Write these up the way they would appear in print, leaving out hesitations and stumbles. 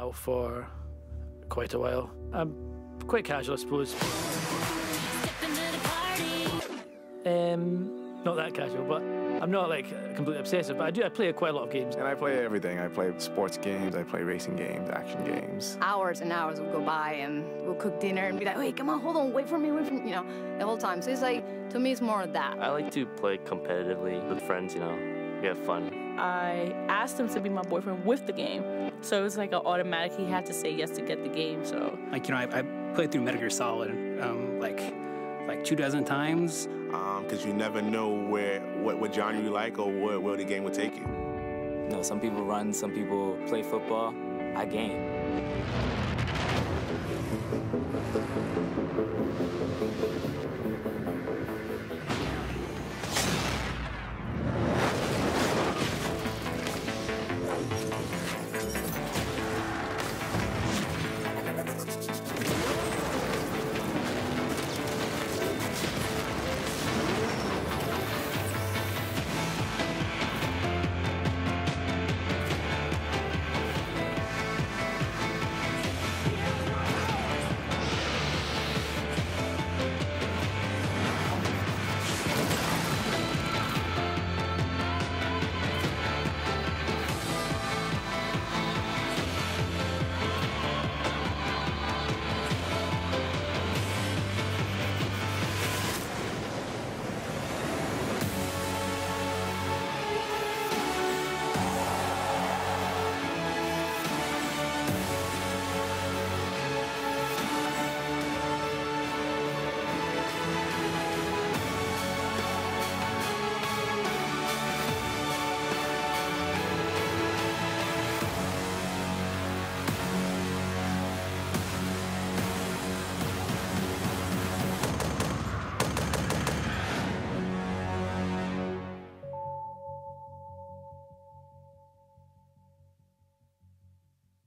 now for quite a while. I'm quite casual, I suppose. Not that casual, but I'm not like completely obsessive, but I play quite a lot of games. And I play everything. I play sports games, I play racing games, action games. Hours and hours will go by and we'll cook dinner and be like, wait, come on, hold on, wait for me, you know, the whole time. So it's like, to me, it's more of that. I like to play competitively with friends, you know, we have fun. I asked him to be my boyfriend with the game, so it was like an automatic, he had to say yes to get the game, so. Like, you know, I played through Metal Gear Solid, like 24 times. Because you never know what genre you like or where the game will take you. You know, some people run, some people play football. I game.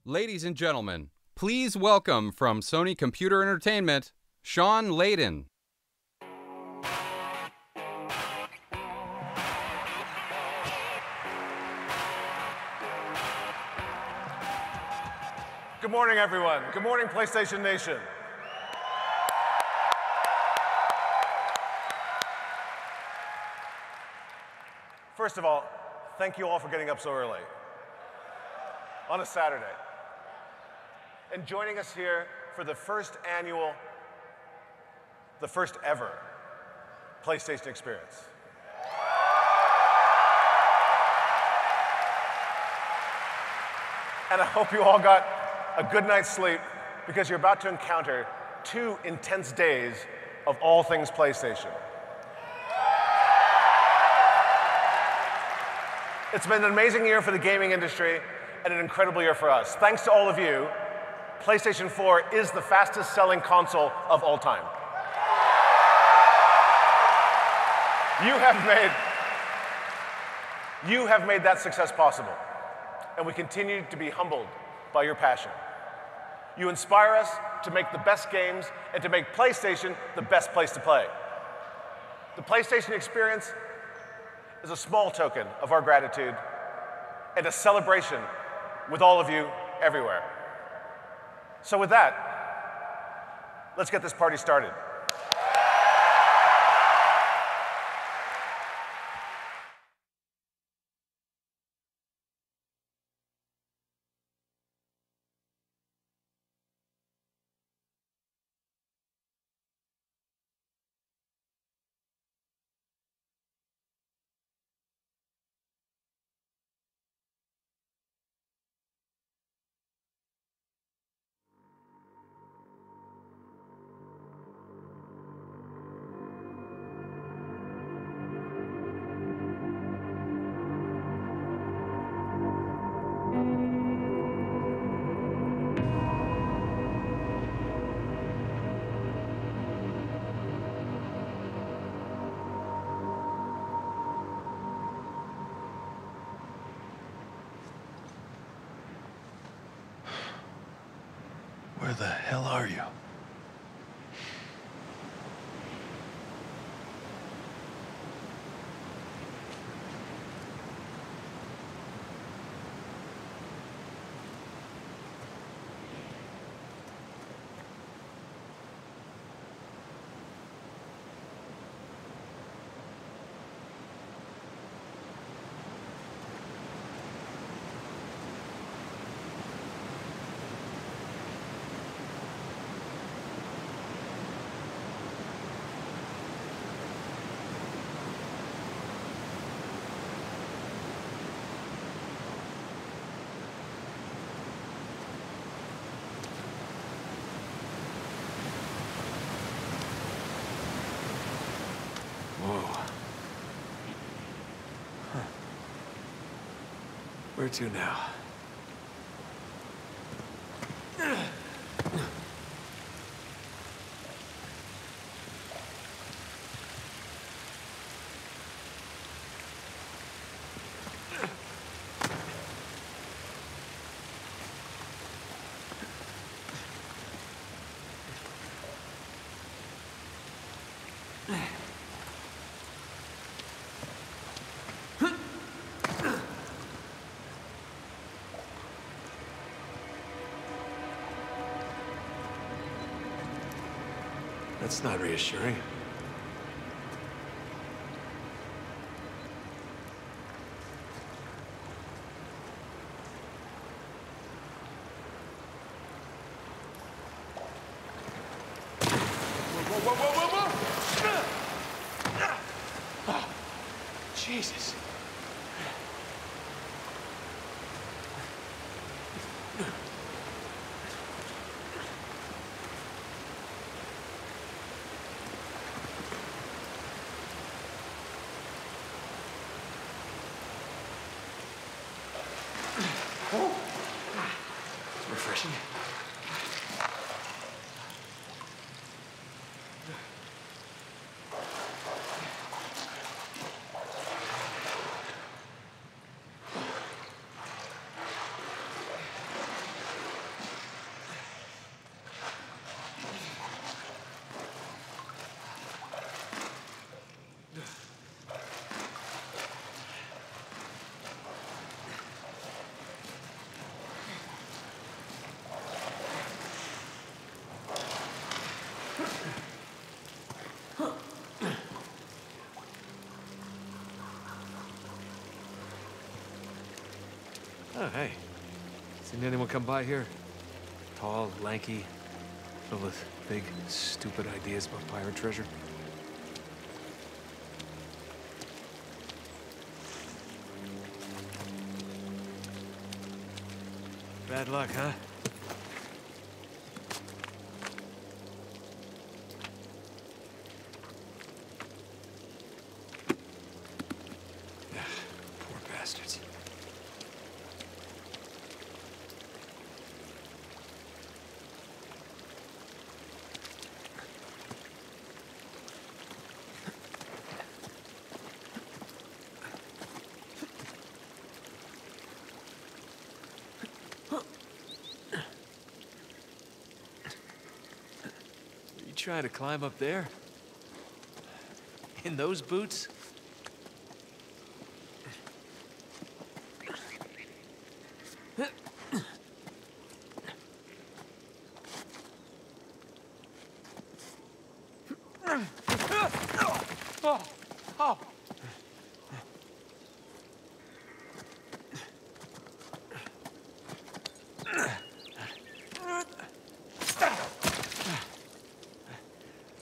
Ladies and gentlemen, please welcome from Sony Computer Entertainment, Sean Layden. Good morning, everyone. Good morning, PlayStation Nation. First of all, thank you all for getting up so early on a Saturday and joining us here for the first ever PlayStation Experience. And I hope you all got a good night's sleep because you're about to encounter 2 intense days of all things PlayStation. It's been an amazing year for the gaming industry and an incredible year for us. Thanks to all of you, PlayStation 4 is the fastest selling console of all time. You have made that success possible, and we continue to be humbled by your passion. You inspire us to make the best games and to make PlayStation the best place to play. The PlayStation Experience is a small token of our gratitude and a celebration with all of you everywhere. So with that, let's get this party started. Where the hell are you? Where to now? That's not reassuring. Whoa! Oh, Jesus. Refreshing. Oh, hey. Seen anyone come by here? Tall, lanky, filled with big, stupid ideas about pirate treasure? Bad luck, huh? Poor bastards. Trying to climb up there? In those boots? Oh.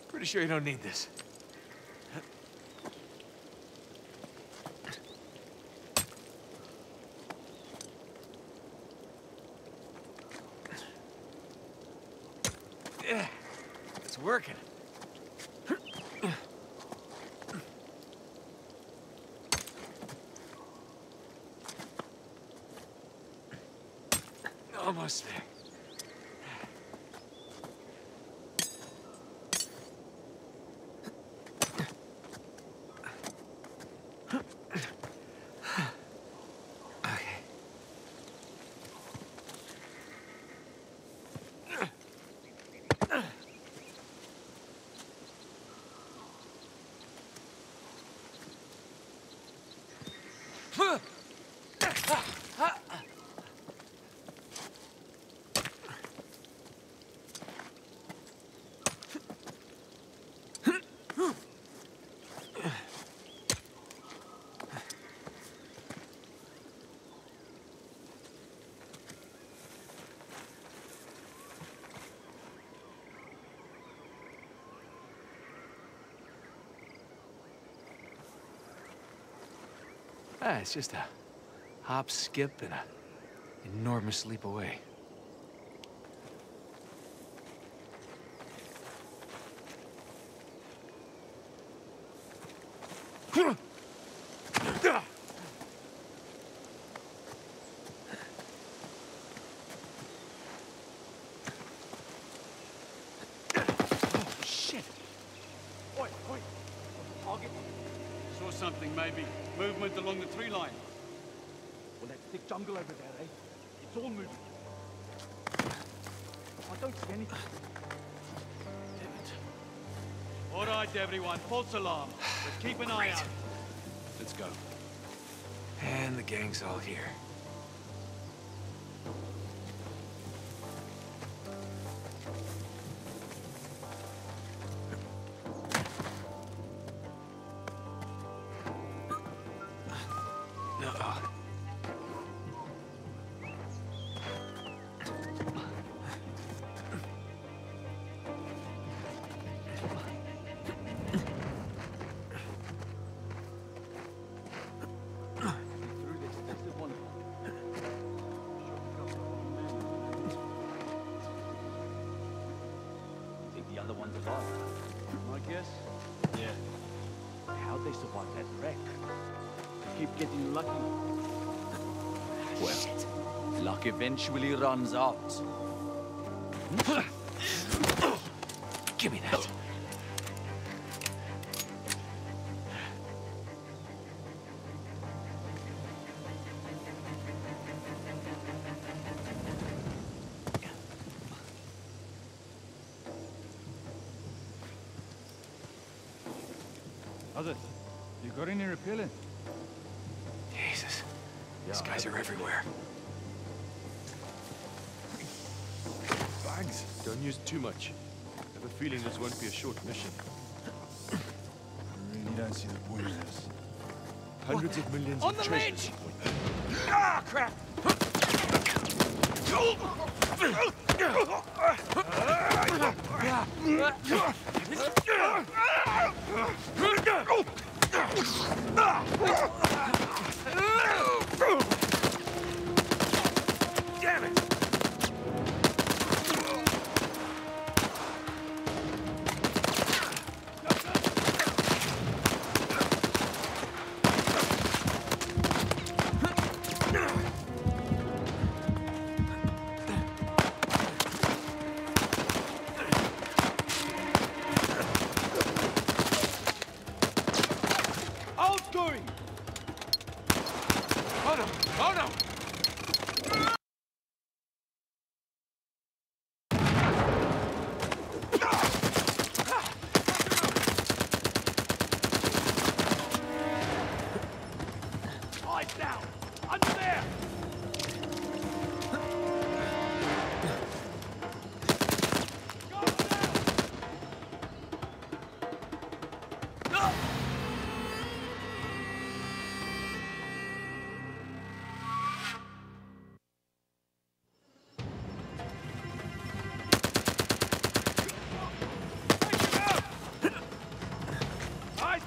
Pretty sure you don't need this. Yeah, it's working. Almost there. Ah, it's just a hop, skip, and an enormous leap away. something, maybe. Movement along the tree line. Well, that's thick jungle over there, eh? It's all moving. I don't see anything. Damn it. All right, everyone. False alarm. But keep an eye out. Let's go. And the gang's all here. Eventually runs out. Give me that. How's it? You got any repellent? Jesus. These guys are everywhere. Don't use too much. I have a feeling this won't be a short mission. I really don't see the point of this. Hundreds of millions On of the treasure. ledge! Ah, crap! Damn it!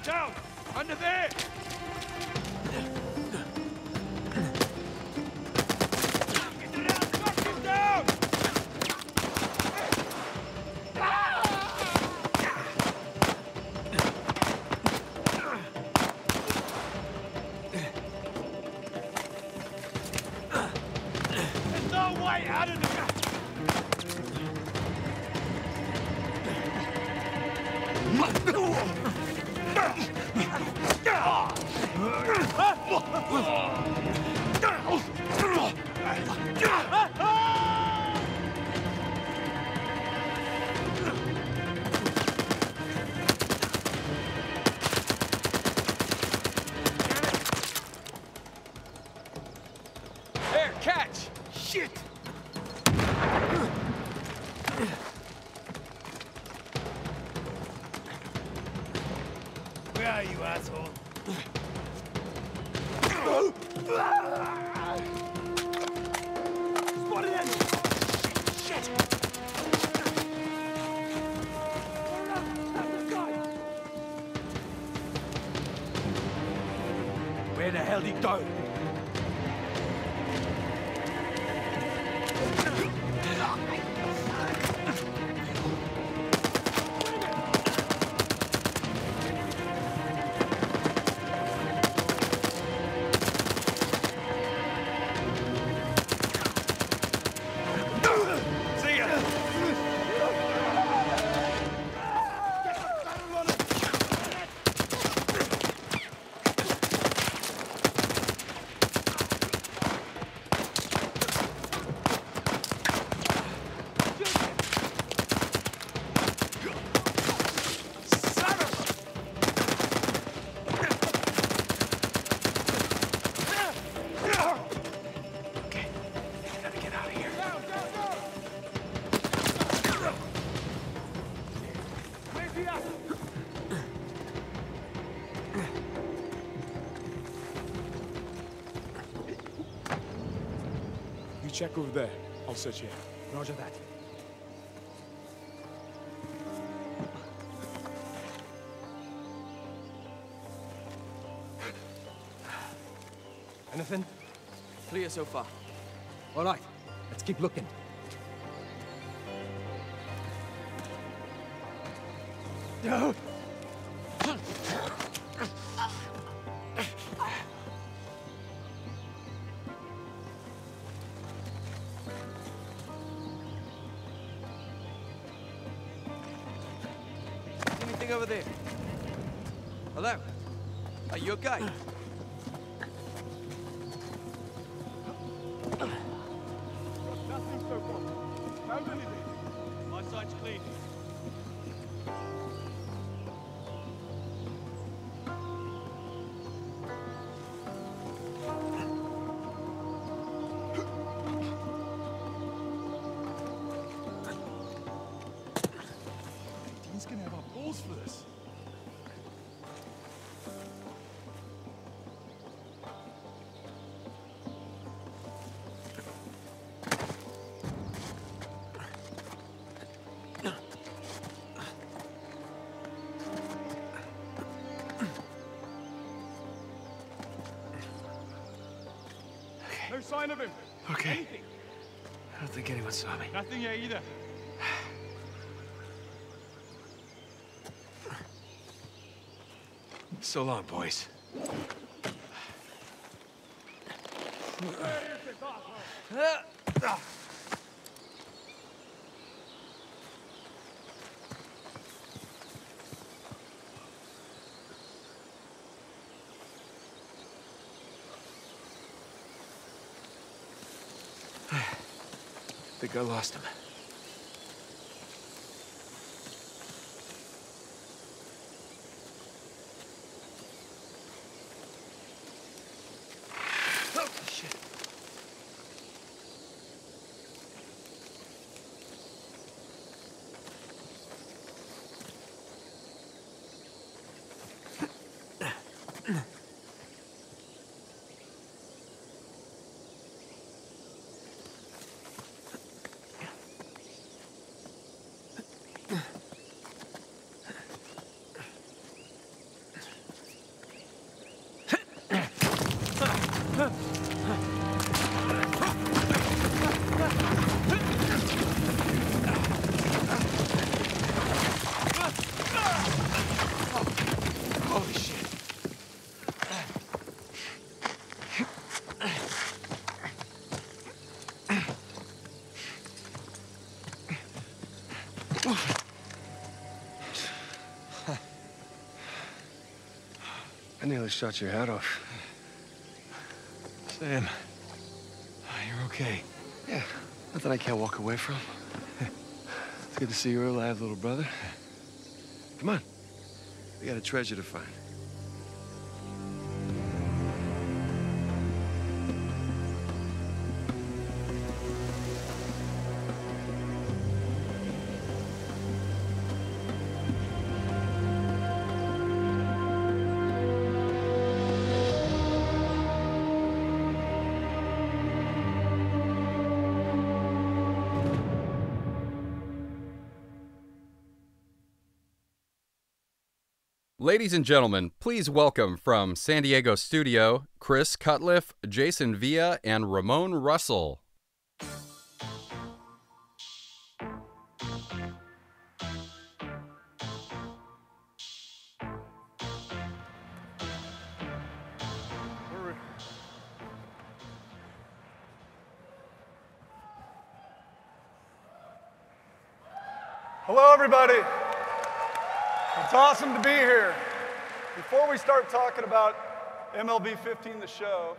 Down! Under there! There's no way out of this! There, catch! Shit! Where are you, asshole? Spotted enemy! Shit! Where the hell did he go? check over there. I'll search here. Roger that. Anything? Clear so far. All right, let's keep looking. No! Anything over there? Hello? Are you okay? Nothing so far. Found anything? My side's clean. He's gonna have our balls for this. No sign of him. Okay. Anything? I don't think anyone saw me. Nothing here either. So long, boys. I think I lost him. Oh, shit. Holy shit. I nearly shot your head off. Sam, you're okay. Yeah, nothing I can't walk away from. It's good to see you're alive, little brother. Come on. We got a treasure to find. Ladies and gentlemen, please welcome from San Diego Studio, Chris Cutliff, Jason Villa, and Ramon Russell. Hello, everybody. It's awesome to be here. Before we start talking about MLB 15, the show,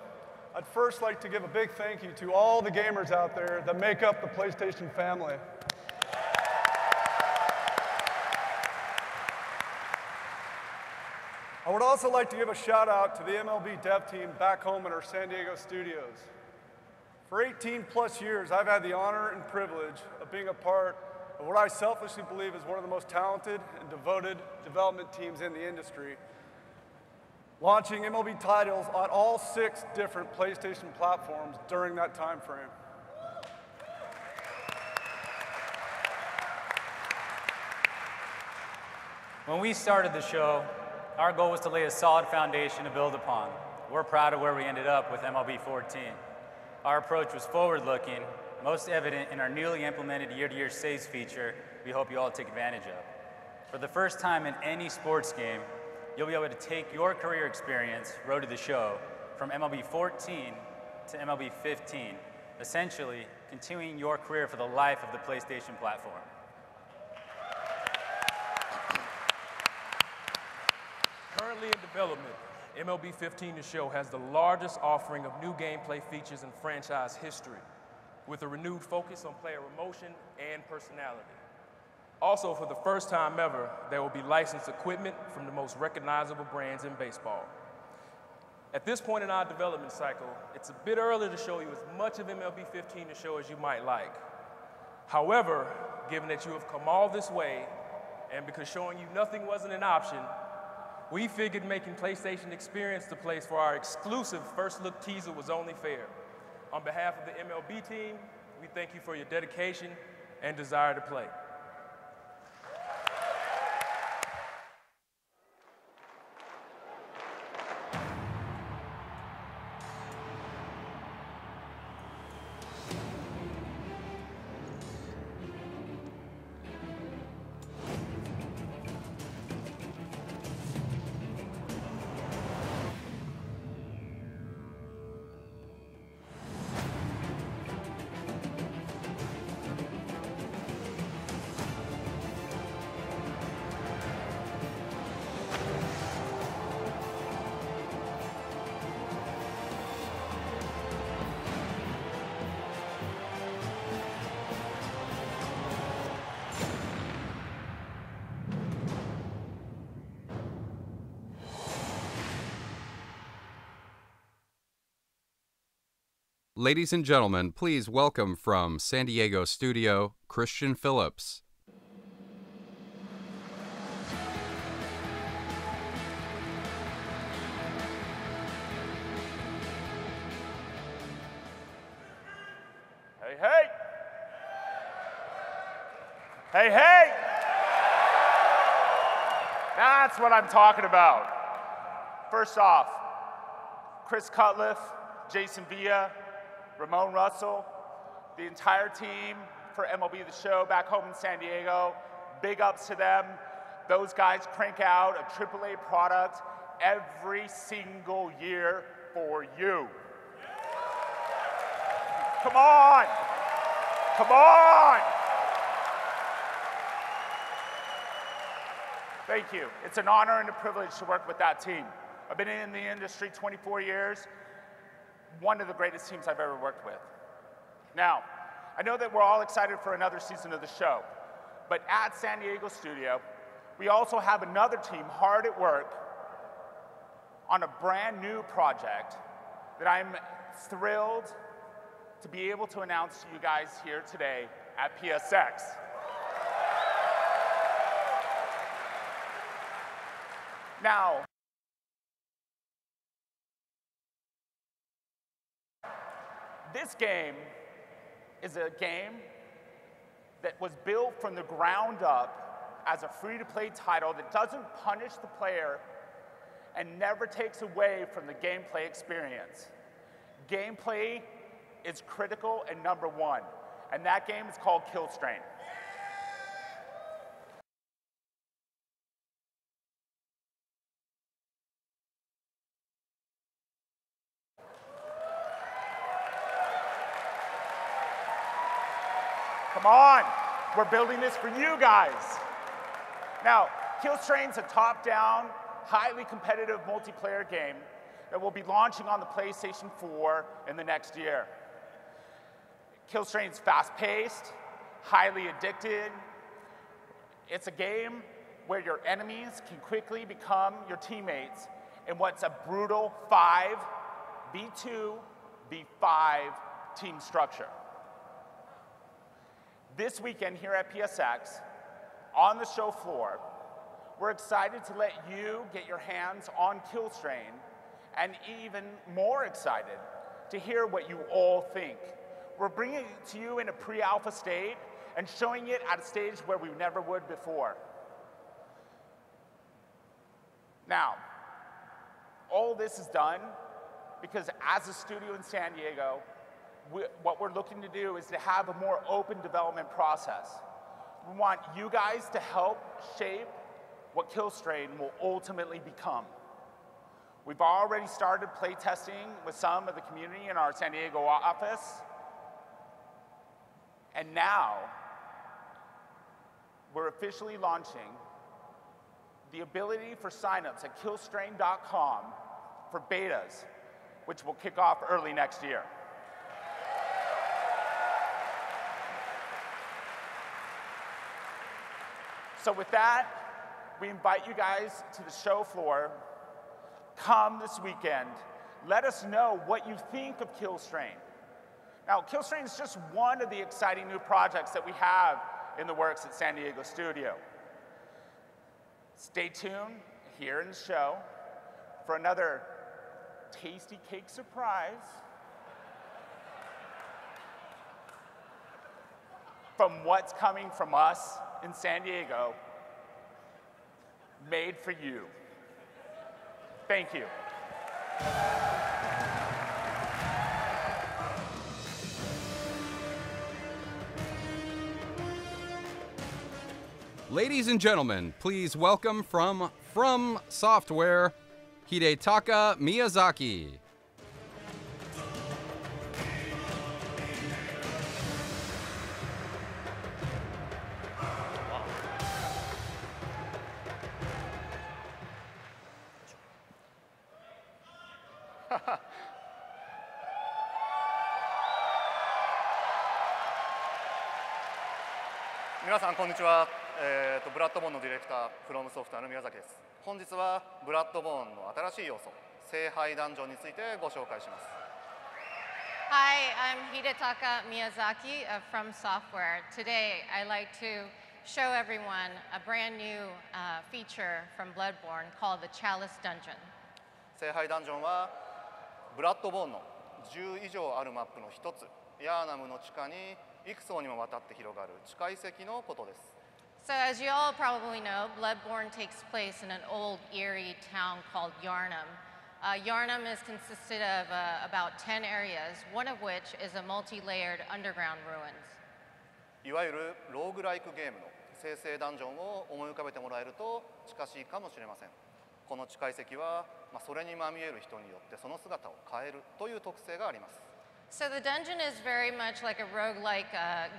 I'd first like to give a big thank you to all the gamers out there that make up the PlayStation family. I would also like to give a shout out to the MLB dev team back home in our San Diego studios. For 18 plus years, I've had the honor and privilege of being a part of what I selfishly believe is one of the most talented and devoted development teams in the industry, launching MLB titles on all 6 different PlayStation platforms during that time frame. When we started the show, our goal was to lay a solid foundation to build upon. We're proud of where we ended up with MLB 14. Our approach was forward-looking, most evident in our newly implemented year-to-year saves feature we hope you all take advantage of. For the first time in any sports game, you'll be able to take your career experience, road to the show, from MLB 14 to MLB 15, essentially continuing your career for the life of the PlayStation platform. Currently in development, MLB 15 The Show has the largest offering of new gameplay features in franchise history, with a renewed focus on player emotion and personality. Also, for the first time ever, there will be licensed equipment from the most recognizable brands in baseball. At this point in our development cycle, it's a bit early to show you as much of MLB 15 The Show as you might like. However, given that you have come all this way, and because showing you nothing wasn't an option, we figured making PlayStation Experience the place for our exclusive first look teaser was only fair. On behalf of the MLB team, we thank you for your dedication and desire to play. Ladies and gentlemen, please welcome from San Diego studio, Christian Phillips. Hey, hey! Hey, hey! That's what I'm talking about. First off, Chris Cutliff, Jason Villa, Ramon Russell, the entire team for MLB The Show back home in San Diego, big ups to them. Those guys crank out a AAA product every single year for you. Come on! Come on! Thank you. It's an honor and a privilege to work with that team. I've been in the industry 24 years. One of the greatest teams I've ever worked with. Now, I know that we're all excited for another season of the show, but at San Diego studio, we also have another team hard at work on a brand new project that I'm thrilled to be able to announce to you guys here today at PSX. Now, this game is a game that was built from the ground up as a free-to-play title that doesn't punish the player and never takes away from the gameplay experience. Gameplay is critical and number one, and that game is called Kill Strain. Come on, we're building this for you guys. Now, Kill Strain's a top-down, highly competitive multiplayer game that will be launching on the PlayStation 4 in the next year. Kill Strain's fast-paced, highly addicted. It's a game where your enemies can quickly become your teammates in what's a brutal 5v2, v5 team structure. This weekend here at PSX, on the show floor, we're excited to let you get your hands on Kill Strain, and even more excited to hear what you all think. We're bringing it to you in a pre-alpha state and showing it at a stage where we never would before. Now, all this is done because as a studio in San Diego, what we're looking to do is to have a more open development process. We want you guys to help shape what Killstrain will ultimately become. We've already started playtesting with some of the community in our San Diego office. And now, we're officially launching the ability for signups at killstrain.com for betas, which will kick off early next year. So with that, we invite you guys to the show floor. Come this weekend. Let us know what you think of Killstrain. Now, Killstrain is just one of the exciting new projects that we have in the works at San Diego Studio. Stay tuned here in the show for another tasty cake surprise from what's coming from us in San Diego, made for you. Thank you. Ladies and gentlemen, please welcome from Software, Hidetaka Miyazaki.皆さんこんにちは。ブラッドボーンのディレクター、フロムソフトウェアの宮崎です。本日はブラッドボーンの新しい要素、聖杯ダンジョンについてご紹介します。Hi, I'm Hidetaka Miyazaki of From Software. Today, I'd like to show everyone a brand new feature from Bloodborne called the Chalice Dungeon. 聖杯ダンジョンはブラッドボーンの10以上あるマップの一つ、ヤーナムの地下に幾層にもわたって広がる地下遺跡のことです。So as you all probably know, Bloodborne takes place in an old eerie town called Yharnam. Yharnam is consisted of about 10 areas, one of which is a multi-layered underground ruins. いわゆるローグライクゲームの生成ダンジョンを思い浮かべてもらえると近しいかもしれません。この地下遺跡は、それにまみえる人によってその姿を変えるという特性があります。So the dungeon is very much like a roguelike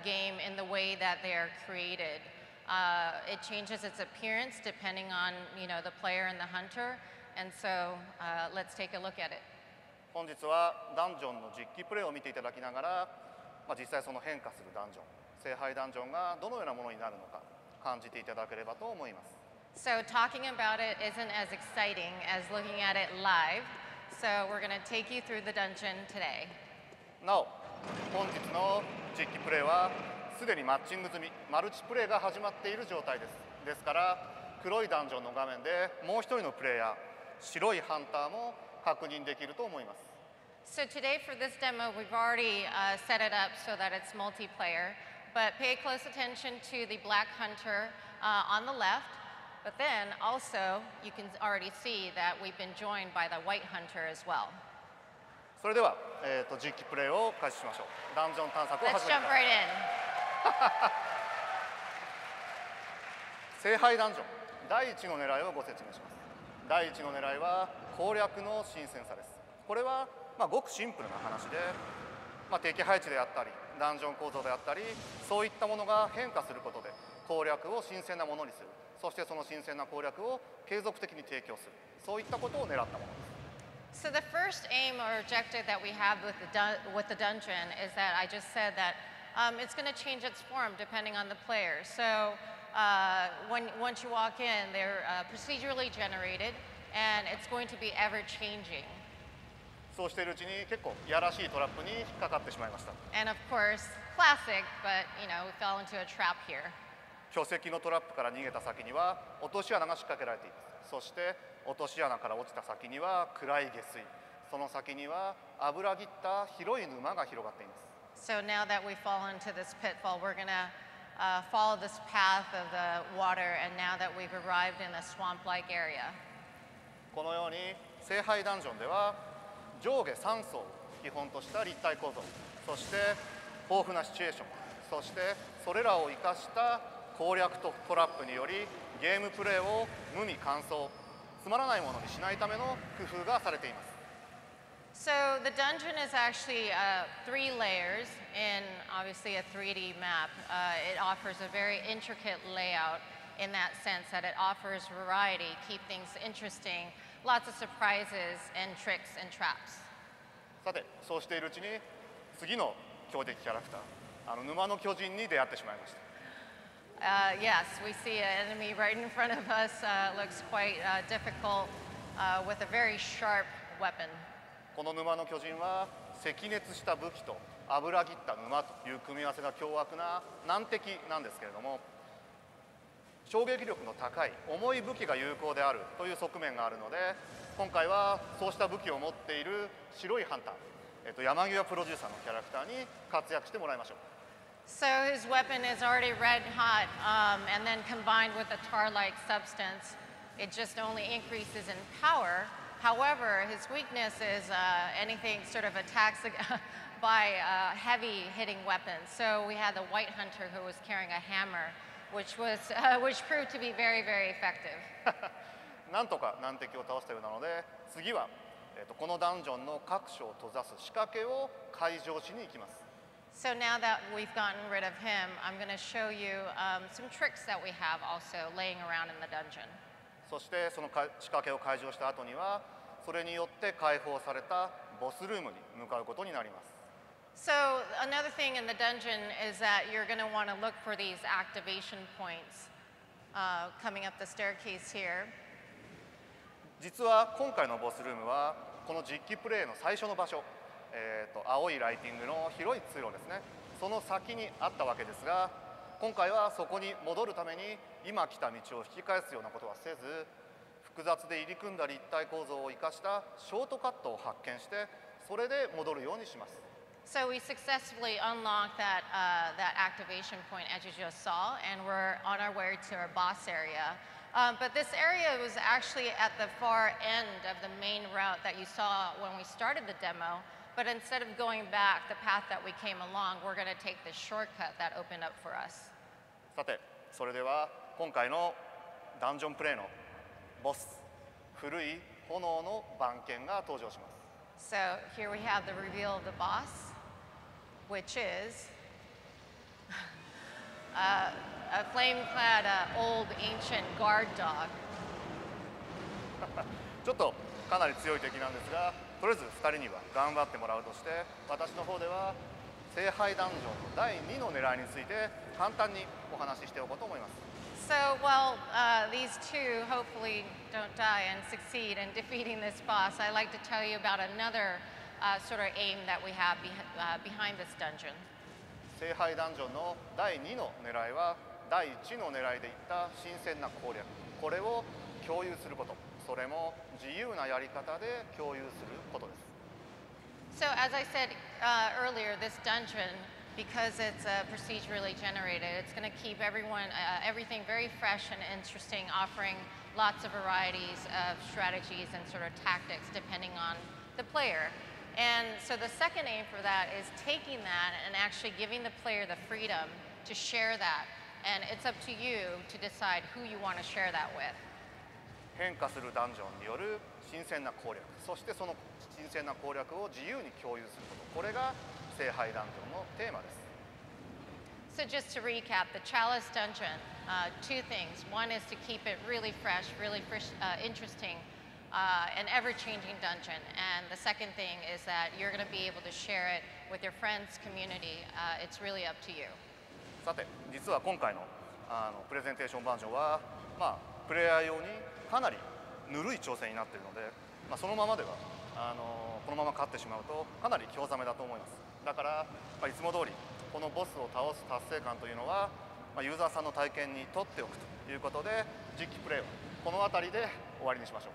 game in the way that they are created. It changes its appearance depending on, the player and the hunter. And so let's take a look at it. 本日はダンジョンの実機プレイを見ていただきながら、実際その変化するダンジョン、聖杯ダンジョンがどのようなものになるのか感じていただければと思います。So talking about it isn't as exciting as looking at it live. So we're going to take you through the dungeon today. なお、本日の実機プレイはすでにマッチング済み、マルチプレイが始まっている状態です。ですから、黒いダンジョンの画面でもう一人のプレイヤー、白いハンターも確認できると思います。So today for this demo, we've already set it up so that it's multiplayer, but pay close attention to the black hunter on the left, but then also you can already see that we've been joined by the white hunter as well. それでは、実機プレイを開始しましょう。ダンジョン探索を始めます。Let's jump right in. 聖杯ダンジョン第1の狙いをご説明します。第1の狙いは攻略の新鮮さです。これは、ごくシンプルな話で、敵配置であったりダンジョン構造であったりそういったものが変化することで攻略を新鮮なものにする、そしてその新鮮な攻略を継続的に提供する、そういったことを狙ったものです。So the first aim or objective that we have with the dungeon is that I just said that it's going to change its form depending on the player. So once you walk in, they're procedurally generated, and it's going to be ever-changing. そうしているうちに結構やらしいトラップに引っかかってしまいました。And of course, classic, but we fell into a trap here. 巨石のトラップから逃げた先には落とし穴が仕掛けられています。そして落とし穴から落ちた先には暗い下水、その先には油ぎった広い沼が広がっています。So now that we fall into this pitfall, we're going to follow this path of the water, and now that we've arrived in a swamp-like area. このように聖杯ダンジョンでは上下3層を基本とした立体構造、そして豊富なシチュエーション、そしてそれらを生かした攻略とトラップによりゲームプレイを無味乾燥、つまらないものにしないための工夫がされています。So the dungeon is actually 3 layers in obviously a 3D map. It offers a very intricate layout in that sense that it offers variety, keep things interesting, lots of surprises and tricks and traps. さて、そうしているうちに次の強敵キャラクター、沼の巨人に出会ってしまいました。Yes, we see an enemy right in front of us. Looks quite difficult with a very sharp weapon. この沼の巨人は赤熱した武器と油切った沼という組み合わせが凶悪な難敵なんですけれども、衝撃力の高い重い武器が有効であるという側面があるので、今回はそうした武器を持っている白いハンター、山際プロデューサーのキャラクターに活躍してもらいましょう。So his weapon is already red hot, and then combined with a tar-like substance, it just only increases in power. However, his weakness is anything sort of attacks by heavy hitting weapons. So we had the white hunter who was carrying a hammer, which proved to be very, very effective. なんとか難敵を倒したようなので、次は、このダンジョンの各所を閉ざす仕掛けを解錠しに行きます。So now that we've gotten rid of him, I'm going to show you some tricks that we have also laying around in the dungeon. そしてその仕掛けを解錠した後には、それによって解放されたボスルームに向かうことになります。So another thing in the dungeon is that you're going to want to look for these activation points coming up the staircase here. 実は今回のボスルームはこの実機プレイの最初の場所、青いライティングの広い通路ですね、その先にあったわけですが、今回はそこに戻るために今来た道を引き返すようなことはせず、複雑で入り組んだ立体構造を生かしたショートカットを発見して、それで戻るようにします。So we successfully unlocked that activation point as you just saw, and we're on our way to our boss area. But this area was actually at the far end of the main route that you saw when we started the demo. But instead of going back the path that we came along, we're going to take this shortcut that opened up for us. さて、それでは今回のダンジョンプレイのボス、古い炎の番犬が登場します。So here we have the reveal of the boss, which is a flame-clad old ancient guard dog. ちょっとかなり強い敵なんですが、とりあえず2人には頑張ってもらうとして、私の方では聖杯ダンジョンの第2の狙いについて簡単にお話ししておこうと思います。So while these two hopefully don't die and succeed in defeating this boss, I'd like to tell you about another sort of aim that we have behind this dungeon. 聖杯ダンジョンの第2の狙いは第1の狙いでいった新鮮な攻略、これを共有すること、それも自由なやり方で共有することです。So as I said earlier, this dungeon, because it's procedurally generated, it's going to keep everything very fresh and interesting, offering lots of varieties of strategies and sort of tactics depending on the player. And so the second aim for that is taking that and actually giving the player the freedom to share that. And it's up to you to decide who you want to share that with. 変化するダンジョンによる新鮮な攻略、そしてその新鮮な攻略を自由に共有すること、これが聖杯ダンジョンのテーマです。So just to recap, the Chalice Dungeon, two things. One is to keep it really fresh, interesting, an ever-changing dungeon. And the second thing is that you're going to be able to share it with your friends, community. It's really up to you. さて、実は今回のプレゼンテーションバージョンは、プレイヤー用にかなりぬるい挑戦になっているので、そのままではこのまま勝ってしまうとかなり興ざめだと思います。だから、いつも通りこのボスを倒す達成感というのは、ユーザーさんの体験にとっておくということで、実機プレイはこの辺りで終わりにしましょう。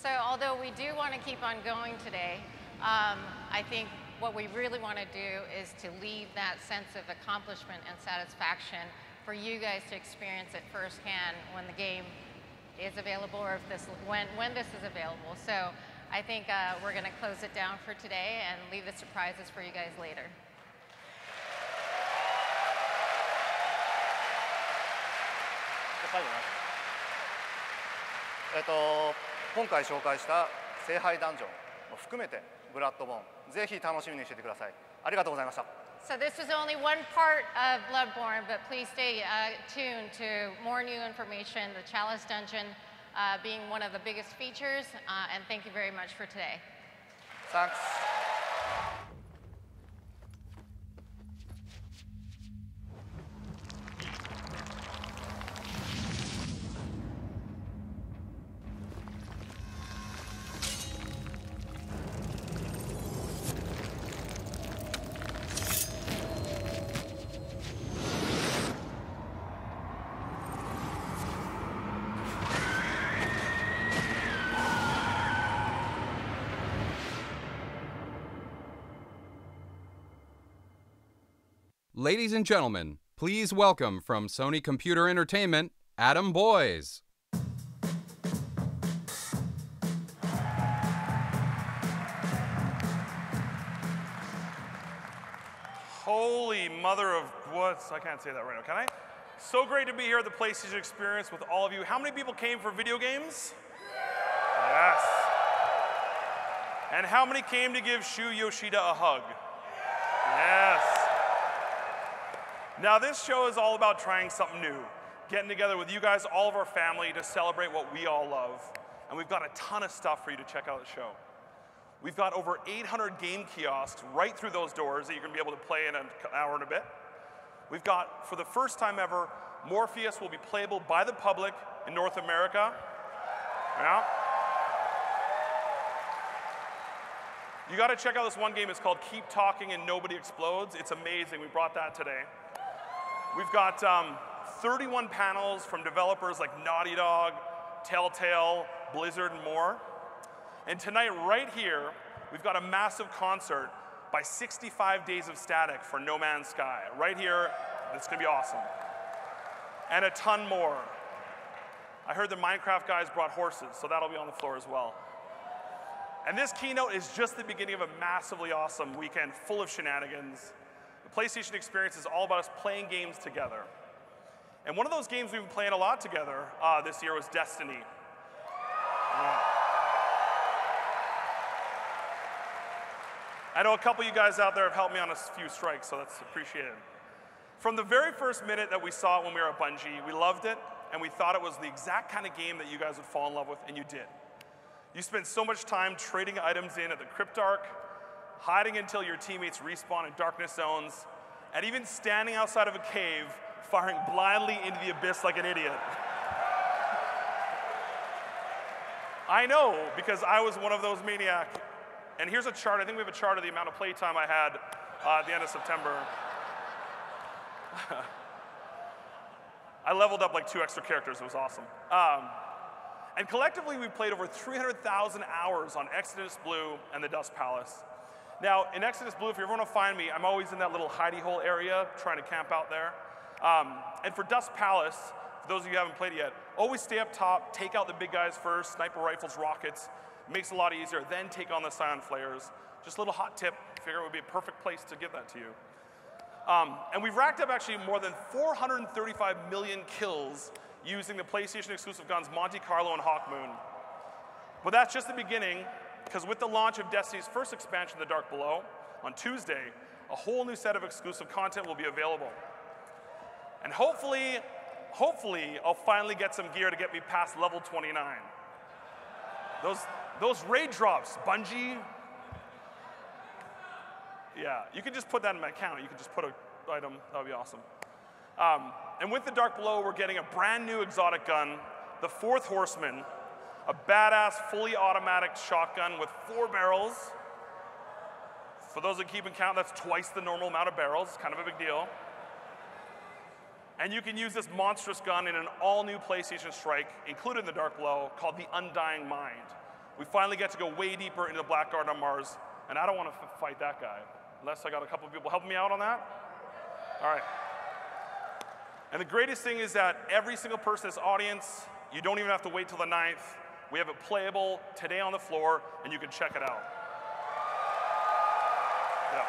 So although we do want to keep on going today, I think what we really want to do is to leave that sense of accomplishment and satisfaction for you guys to experience it firsthand when the game is available or if this, when this is available. So I think we're going to close it down for today and leave the surprises for you guys later. Yes. 今回紹介した聖杯ダンジョンも含めてブラッドボーンぜひ楽しみにしててください。ありがとうございました。 So this is only one part of Bloodborne, but please stay tuned to more new information, the Chalice Dungeon being one of the biggest features, and thank you very much for today. Thanks. Ladies and gentlemen, please welcome from Sony Computer Entertainment, Adam Boyes. Holy mother of what? I can't say that right now, can I? So great to be here at the PlayStation Experience with all of you. How many people came for video games? Yes. And how many came to give Shu Yoshida a hug? Yes. Now this show is all about trying something new, getting together with you guys, all of our family, to celebrate what we all love. And we've got a ton of stuff for you to check out at the show. We've got over 800 game kiosks right through those doors that you're gonna be able to play in an hour and a bit. We've got, for the first time ever, Morpheus will be playable by the public in North America. Yeah. You gotta check out this one game, it's called Keep Talking and Nobody Explodes. It's amazing, we brought that today. We've got 31 panels from developers like Naughty Dog, Telltale, Blizzard, and more. And tonight, right here, we've got a massive concert by 65 Days of Static for No Man's Sky. Right here, it's gonna be awesome. And a ton more. I heard the Minecraft guys brought horses, so that'll be on the floor as well. And this keynote is just the beginning of a massively awesome weekend full of shenanigans. The PlayStation Experience is all about us playing games together. And one of those games we've been playing a lot together this year was Destiny. I know a couple of you guys out there have helped me on a few strikes, so that's appreciated. From the very first minute that we saw it when we were at Bungie, we loved it, and we thought it was the exact kind of game that you guys would fall in love with, and you did. You spent so much time trading items in at the Cryptarch, hiding until your teammates respawn in darkness zones, and even standing outside of a cave, firing blindly into the abyss like an idiot. I know, because I was one of those maniacs. And here's a chart. I think we have a chart of the amount of playtime I had at the end of September. I leveled up like 2 extra characters. It was awesome. And collectively, we played over 300,000 hours on Exodus Blue and the Dust Palace. Now, in Exodus Blue, if you ever want to find me, I'm always in that little hidey hole area trying to camp out there. And for Dust Palace, for those of you who haven't played it yet, always stay up top, take out the big guys first, sniper rifles, rockets. Makes it a lot easier, then take on the Scion Flares. Just a little hot tip, figure it would be a perfect place to give that to you. And we've racked up actually more than 435 million kills using the PlayStation exclusive guns Monte Carlo and Hawk Moon. But that's just the beginning, because with the launch of Destiny's first expansion, The Dark Below, on Tuesday, a whole new set of exclusive content will be available. And hopefully, I'll finally get some gear to get me past level 29. Those raid drops, Bungie. Yeah, you can just put that in my account. You can just put an item, that would be awesome. And with The Dark Below, we're getting a brand new exotic gun, the Fourth Horseman, a badass, fully automatic shotgun with 4 barrels. For those that keep in count, that's twice the normal amount of barrels. It's kind of a big deal. And you can use this monstrous gun in an all-new PlayStation Strike, included in The Dark Below, called the Undying Mind. We finally get to go way deeper into the Black Garden on Mars, and I don't want to fight that guy, unless I got a couple of people helping me out on that. All right. And the greatest thing is that every single person in this audience, You don't even have to wait till the 9th. We have it playable today on the floor, and you can check it out. Yeah.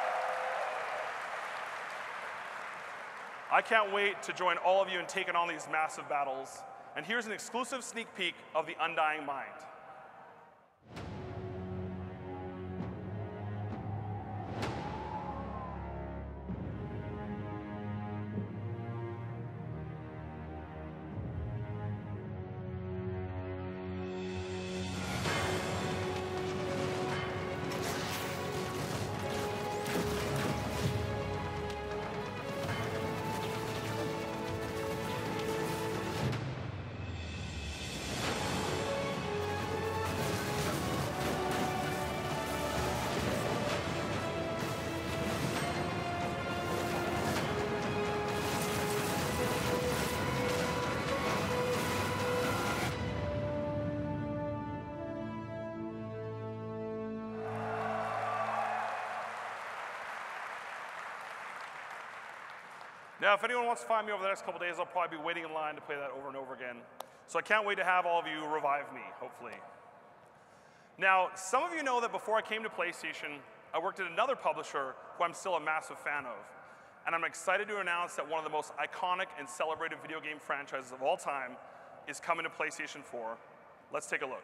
I can't wait to join all of you in taking on these massive battles. And here's an exclusive sneak peek of the Undying Mind. Now, if anyone wants to find me over the next couple days, I'll probably be waiting in line to play that over and over again. So I can't wait to have all of you revive me, hopefully. Now, some of you know that before I came to PlayStation, I worked at another publisher who I'm still a massive fan of. And I'm excited to announce that one of the most iconic and celebrated video game franchises of all time is coming to PlayStation 4. Let's take a look.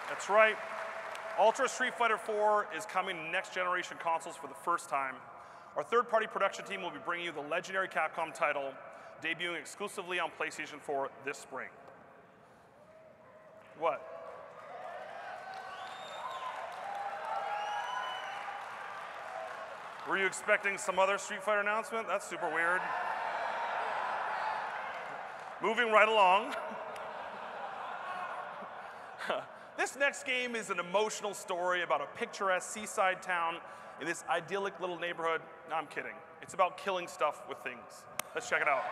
That's right. Ultra Street Fighter 4 is coming to next generation consoles for the first time. Our third-party production team will be bringing you the legendary Capcom title, debuting exclusively on PlayStation 4 this spring. What? Were you expecting some other Street Fighter announcement? That's super weird. Moving right along. This next game is an emotional story about a picturesque seaside town in this idyllic little neighborhood. No, I'm kidding. It's about killing stuff with things. Let's check it out.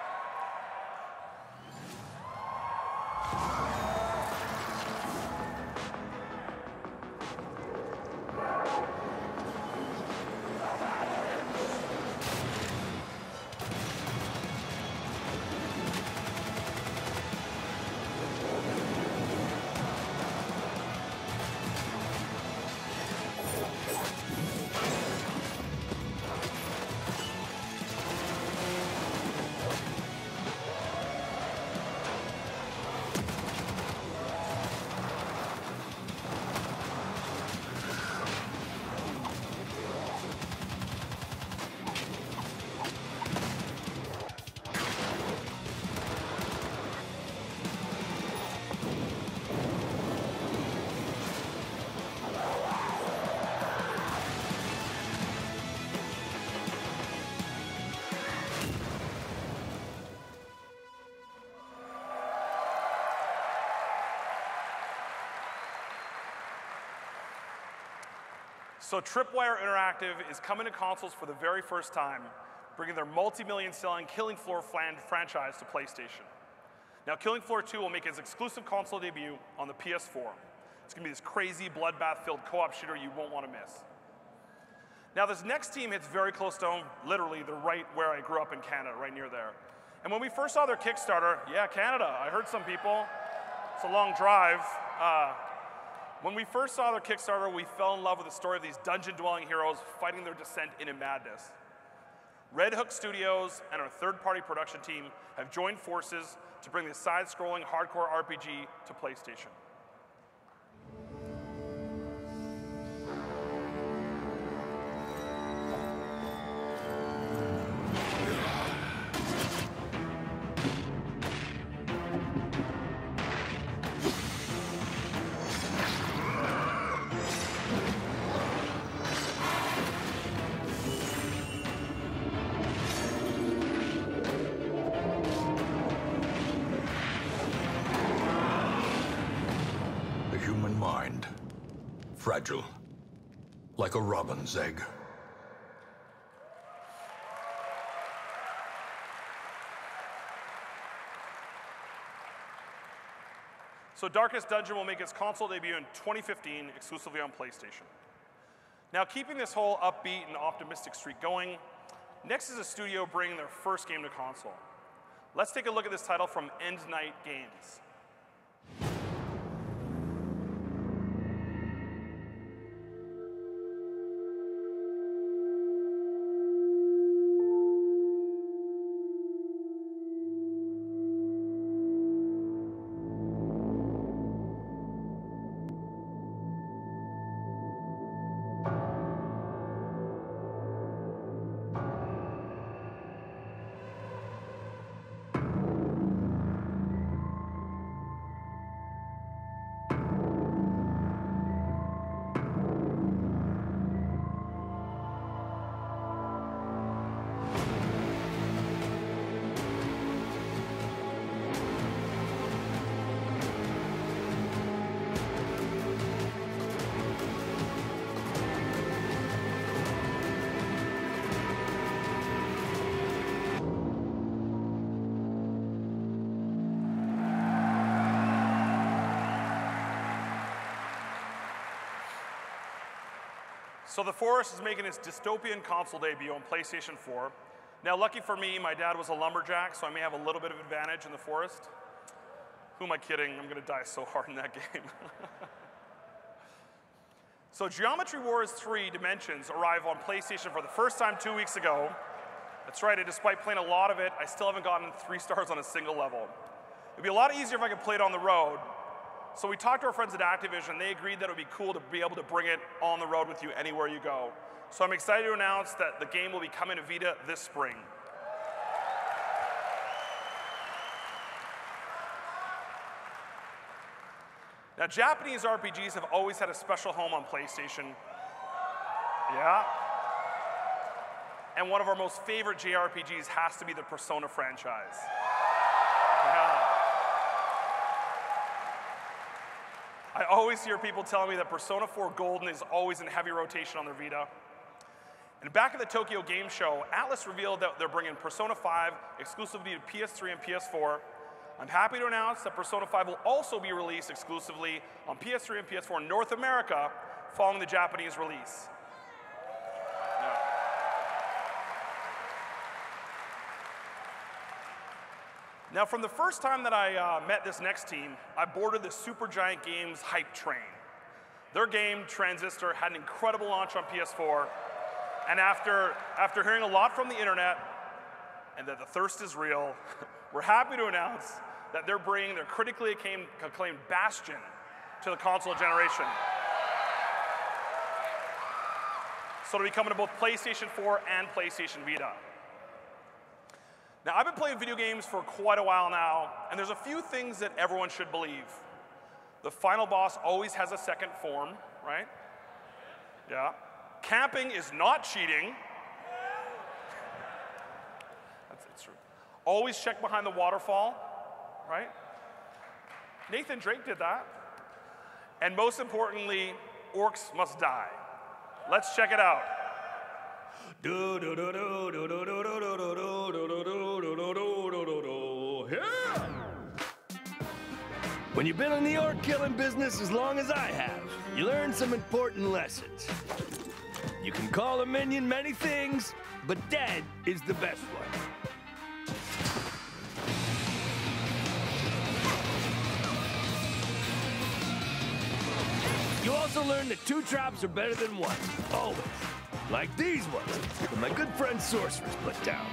So Tripwire Interactive is coming to consoles for the very first time, bringing their multi-million selling Killing Floor franchise to PlayStation. Now, Killing Floor 2 will make its exclusive console debut on the PS4. It's going to be this crazy bloodbath-filled co-op shooter you won't want to miss. Now, this next team hits very close to home, literally the right where I grew up in Canada, right near there. And when we first saw their Kickstarter, yeah, Canada, I heard some people. It's a long drive. When we first saw their Kickstarter, we fell in love with the story of these dungeon-dwelling heroes fighting their descent into madness. Red Hook Studios and our third-party production team have joined forces to bring this side-scrolling hardcore RPG to PlayStation. human mind. Fragile. Like a robin's egg. So Darkest Dungeon will make its console debut in 2015, exclusively on PlayStation. Now, keeping this whole upbeat and optimistic streak going, next is a studio bringing their first game to console. Let's take a look at this title from End Night Games. So The Forest is making its dystopian console debut on PlayStation 4. Now, lucky for me, my dad was a lumberjack, so I may have a little bit of advantage in The Forest. Who am I kidding? I'm going to die so hard in that game. So Geometry Wars 3 Dimensions arrived on PlayStation for the first time 2 weeks ago. That's right, and despite playing a lot of it, I still haven't gotten 3 stars on a single level. It'd be a lot easier if I could play it on the road. So we talked to our friends at Activision, and they agreed that it would be cool to be able to bring it on the road with you anywhere you go. So I'm excited to announce that the game will be coming to Vita this spring. Now, Japanese RPGs have always had a special home on PlayStation. Yeah. And one of our most favorite JRPGs has to be the Persona franchise. Yeah. I always hear people telling me that Persona 4 Golden is always in heavy rotation on their Vita. And back at the Tokyo Game Show, Atlas revealed that they're bringing Persona 5 exclusively to PS3 and PS4. I'm happy to announce that Persona 5 will also be released exclusively on PS3 and PS4 in North America following the Japanese release. Now, from the first time that I met this next team, I boarded the Supergiant Games hype train. Their game, Transistor, had an incredible launch on PS4, and after hearing a lot from the internet, and that the thirst is real, we're happy to announce that they're bringing their critically acclaimed Bastion to the console generation. So it'll be coming to both PlayStation 4 and PlayStation Vita. Now, I've been playing video games for quite a while now, and there's a few things that everyone should believe. The final boss always has a second form, right? Yeah. Camping is not cheating. That's true. Always check behind the waterfall, right? Nathan Drake did that. And most importantly, orcs must die. Let's check it out. When you've been in the orc killing business as long as I have, you learn some important lessons. You can call a minion many things, but dead is the best one. You also learn that 2 traps are better than 1, always. Like these ones that my good friend Sorcerer's put down.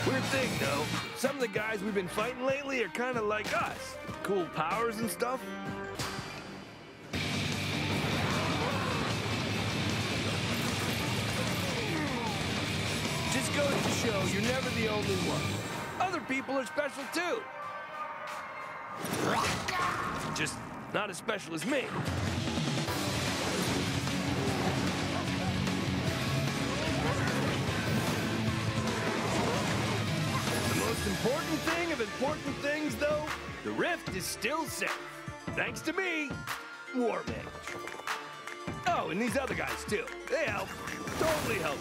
Weird thing, though. Some of the guys we've been fighting lately are kind of like us. Cool powers and stuff. Just goes to show you're never the only one. Other people are special, too. Just not as special as me. The most most important thing of important things, though, the rift is still safe. Thanks to me, Warband. Oh, and these other guys, too. They help. Totally help.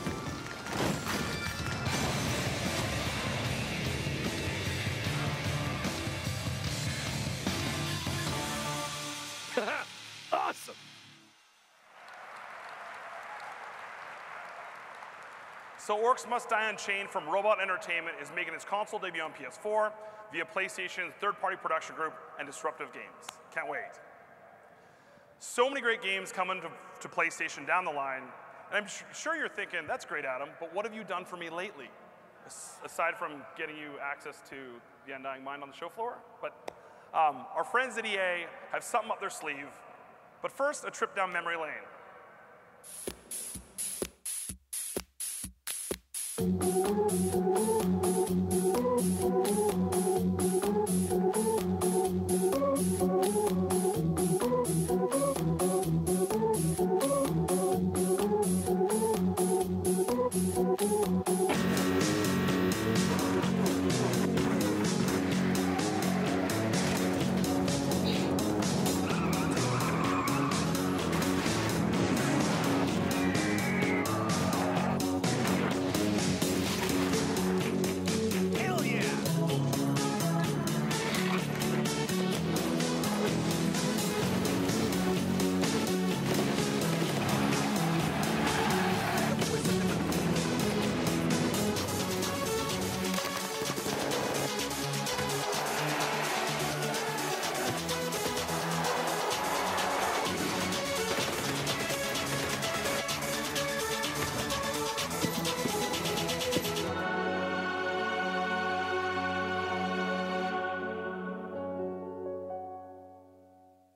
Awesome. So Orcs Must Die Unchained from Robot Entertainment is making its console debut on PS4 via PlayStation's third-party production group and Disruptive Games. Can't wait. So many great games coming to PlayStation down the line, and I'm sure you're thinking, that's great, Adam, but what have you done for me lately? Aside from getting you access to the Undying Mind on the show floor. But our friends at EA have something up their sleeve. But first, a trip down memory lane.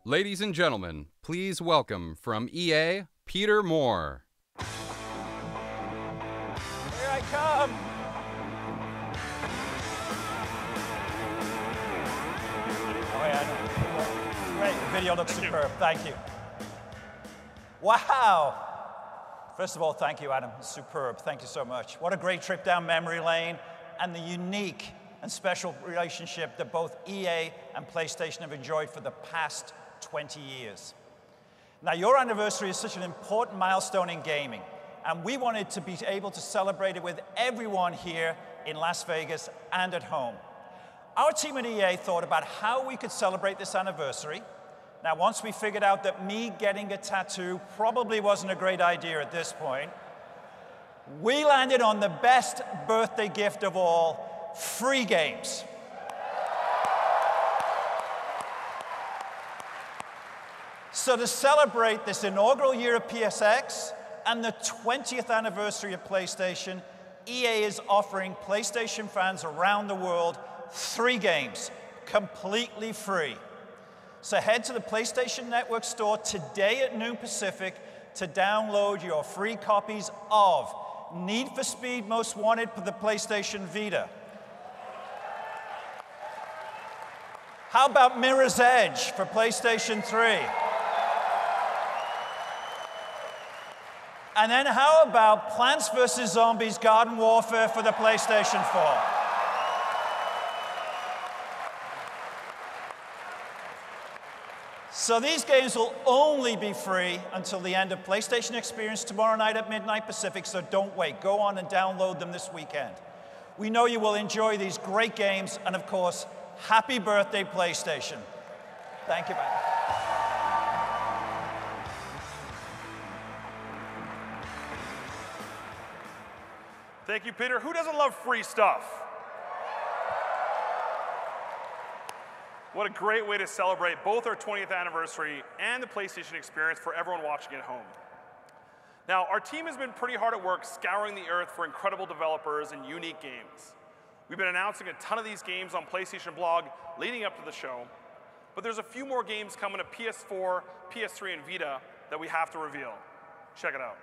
Ladies and gentlemen, please welcome from EA, Peter Moore. Here I come! Oh yeah, great, the video looks superb, thank you. Wow! First of all, thank you, Adam, superb, thank you so much. What a great trip down memory lane, and the unique and special relationship that both EA and PlayStation have enjoyed for the past 20 years. Now, your anniversary is such an important milestone in gaming, and we wanted to be able to celebrate it with everyone here in Las Vegas and at home. Our team at EA thought about how we could celebrate this anniversary. Now, once we figured out that me getting a tattoo probably wasn't a great idea at this point, we landed on the best birthday gift of all, free games. So to celebrate this inaugural year of PSX and the 20th anniversary of PlayStation, EA is offering PlayStation fans around the world 3 games, completely free. So head to the PlayStation Network store today at noon Pacific to download your free copies of Need for Speed Most Wanted for the PlayStation Vita. How about Mirror's Edge for PlayStation 3? And then how about Plants vs. Zombies Garden Warfare for the PlayStation 4? So these games will only be free until the end of PlayStation Experience tomorrow night at midnight Pacific, so don't wait. Go on and download them this weekend. We know you will enjoy these great games, and of course, happy birthday, PlayStation. Thank you, man. Thank you, Peter. Who doesn't love free stuff? What a great way to celebrate both our 20th anniversary and the PlayStation Experience for everyone watching at home. Now, our team has been pretty hard at work scouring the earth for incredible developers and unique games. We've been announcing a ton of these games on PlayStation Blog leading up to the show, but there's a few more games coming to PS4, PS3, and Vita that we have to reveal. Check it out.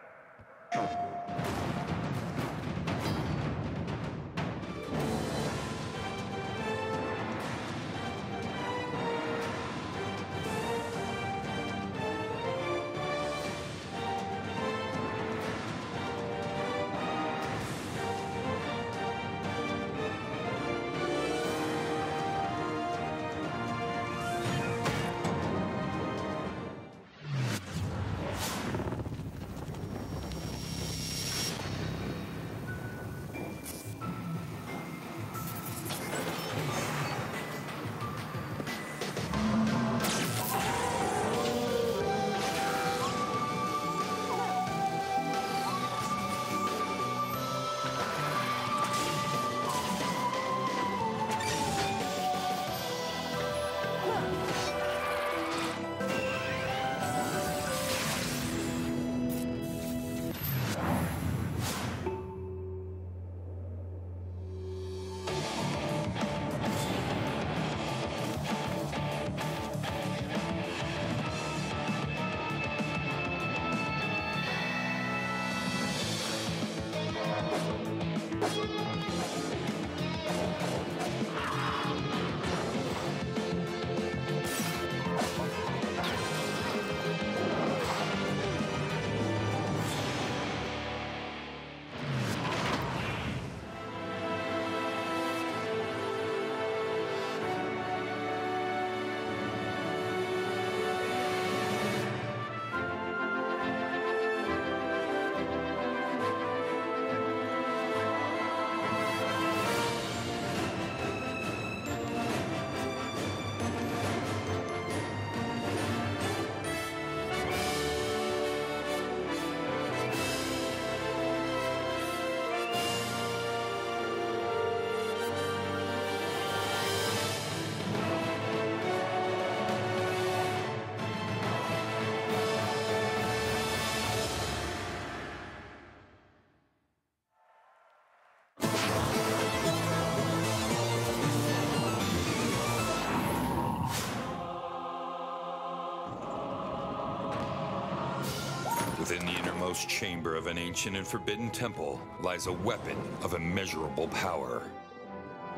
Within the innermost chamber of an ancient and forbidden temple lies a weapon of immeasurable power.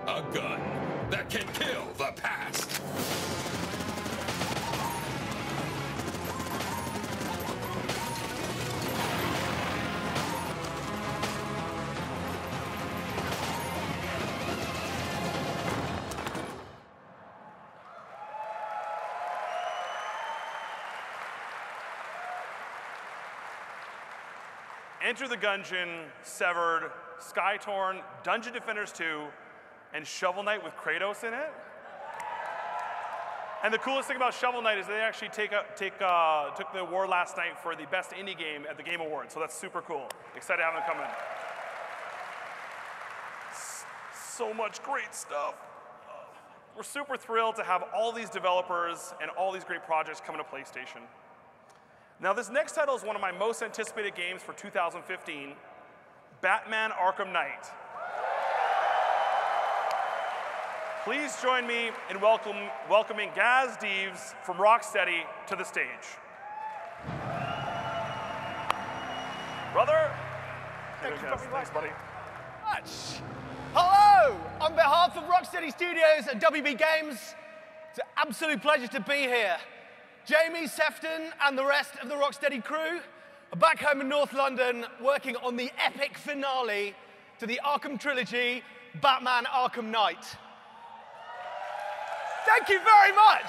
A gun that can kill the past! Enter the Gungeon, Severed, Skytorn, Dungeon Defenders 2, and Shovel Knight with Kratos in it. And the coolest thing about Shovel Knight is they actually took the award last night for the best indie game at the Game Awards, so that's super cool. Excited to have them come in. So much great stuff. We're super thrilled to have all these developers and all these great projects coming to PlayStation. Now, this next title is one of my most anticipated games for 2015, Batman Arkham Knight. Please join me in welcoming Gaz Deves from Rocksteady to the stage. Brother. Thank you very Thanks, buddy. much. Hello! On behalf of Rocksteady Studios and WB Games, it's an absolute pleasure to be here. Jamie, Sefton, and the rest of the Rocksteady crew are back home in North London working on the epic finale to the Arkham trilogy, Batman Arkham Knight. Thank you very much!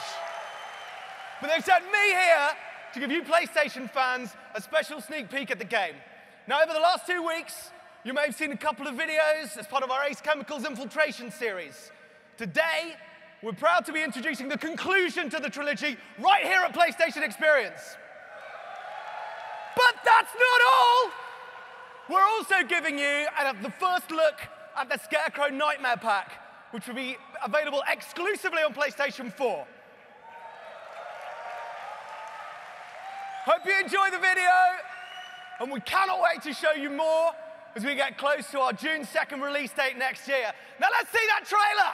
But they've sent me here to give you PlayStation fans a special sneak peek at the game. Now, over the last 2 weeks, you may have seen a couple of videos as part of our Ace Chemicals Infiltration series. Today, we're proud to be introducing the conclusion to the trilogy right here at PlayStation Experience. But that's not all! We're also giving you the first look at the Scarecrow Nightmare Pack, which will be available exclusively on PlayStation 4. Hope you enjoy the video, and we cannot wait to show you more as we get close to our June 2nd release date next year. Now let's see that trailer!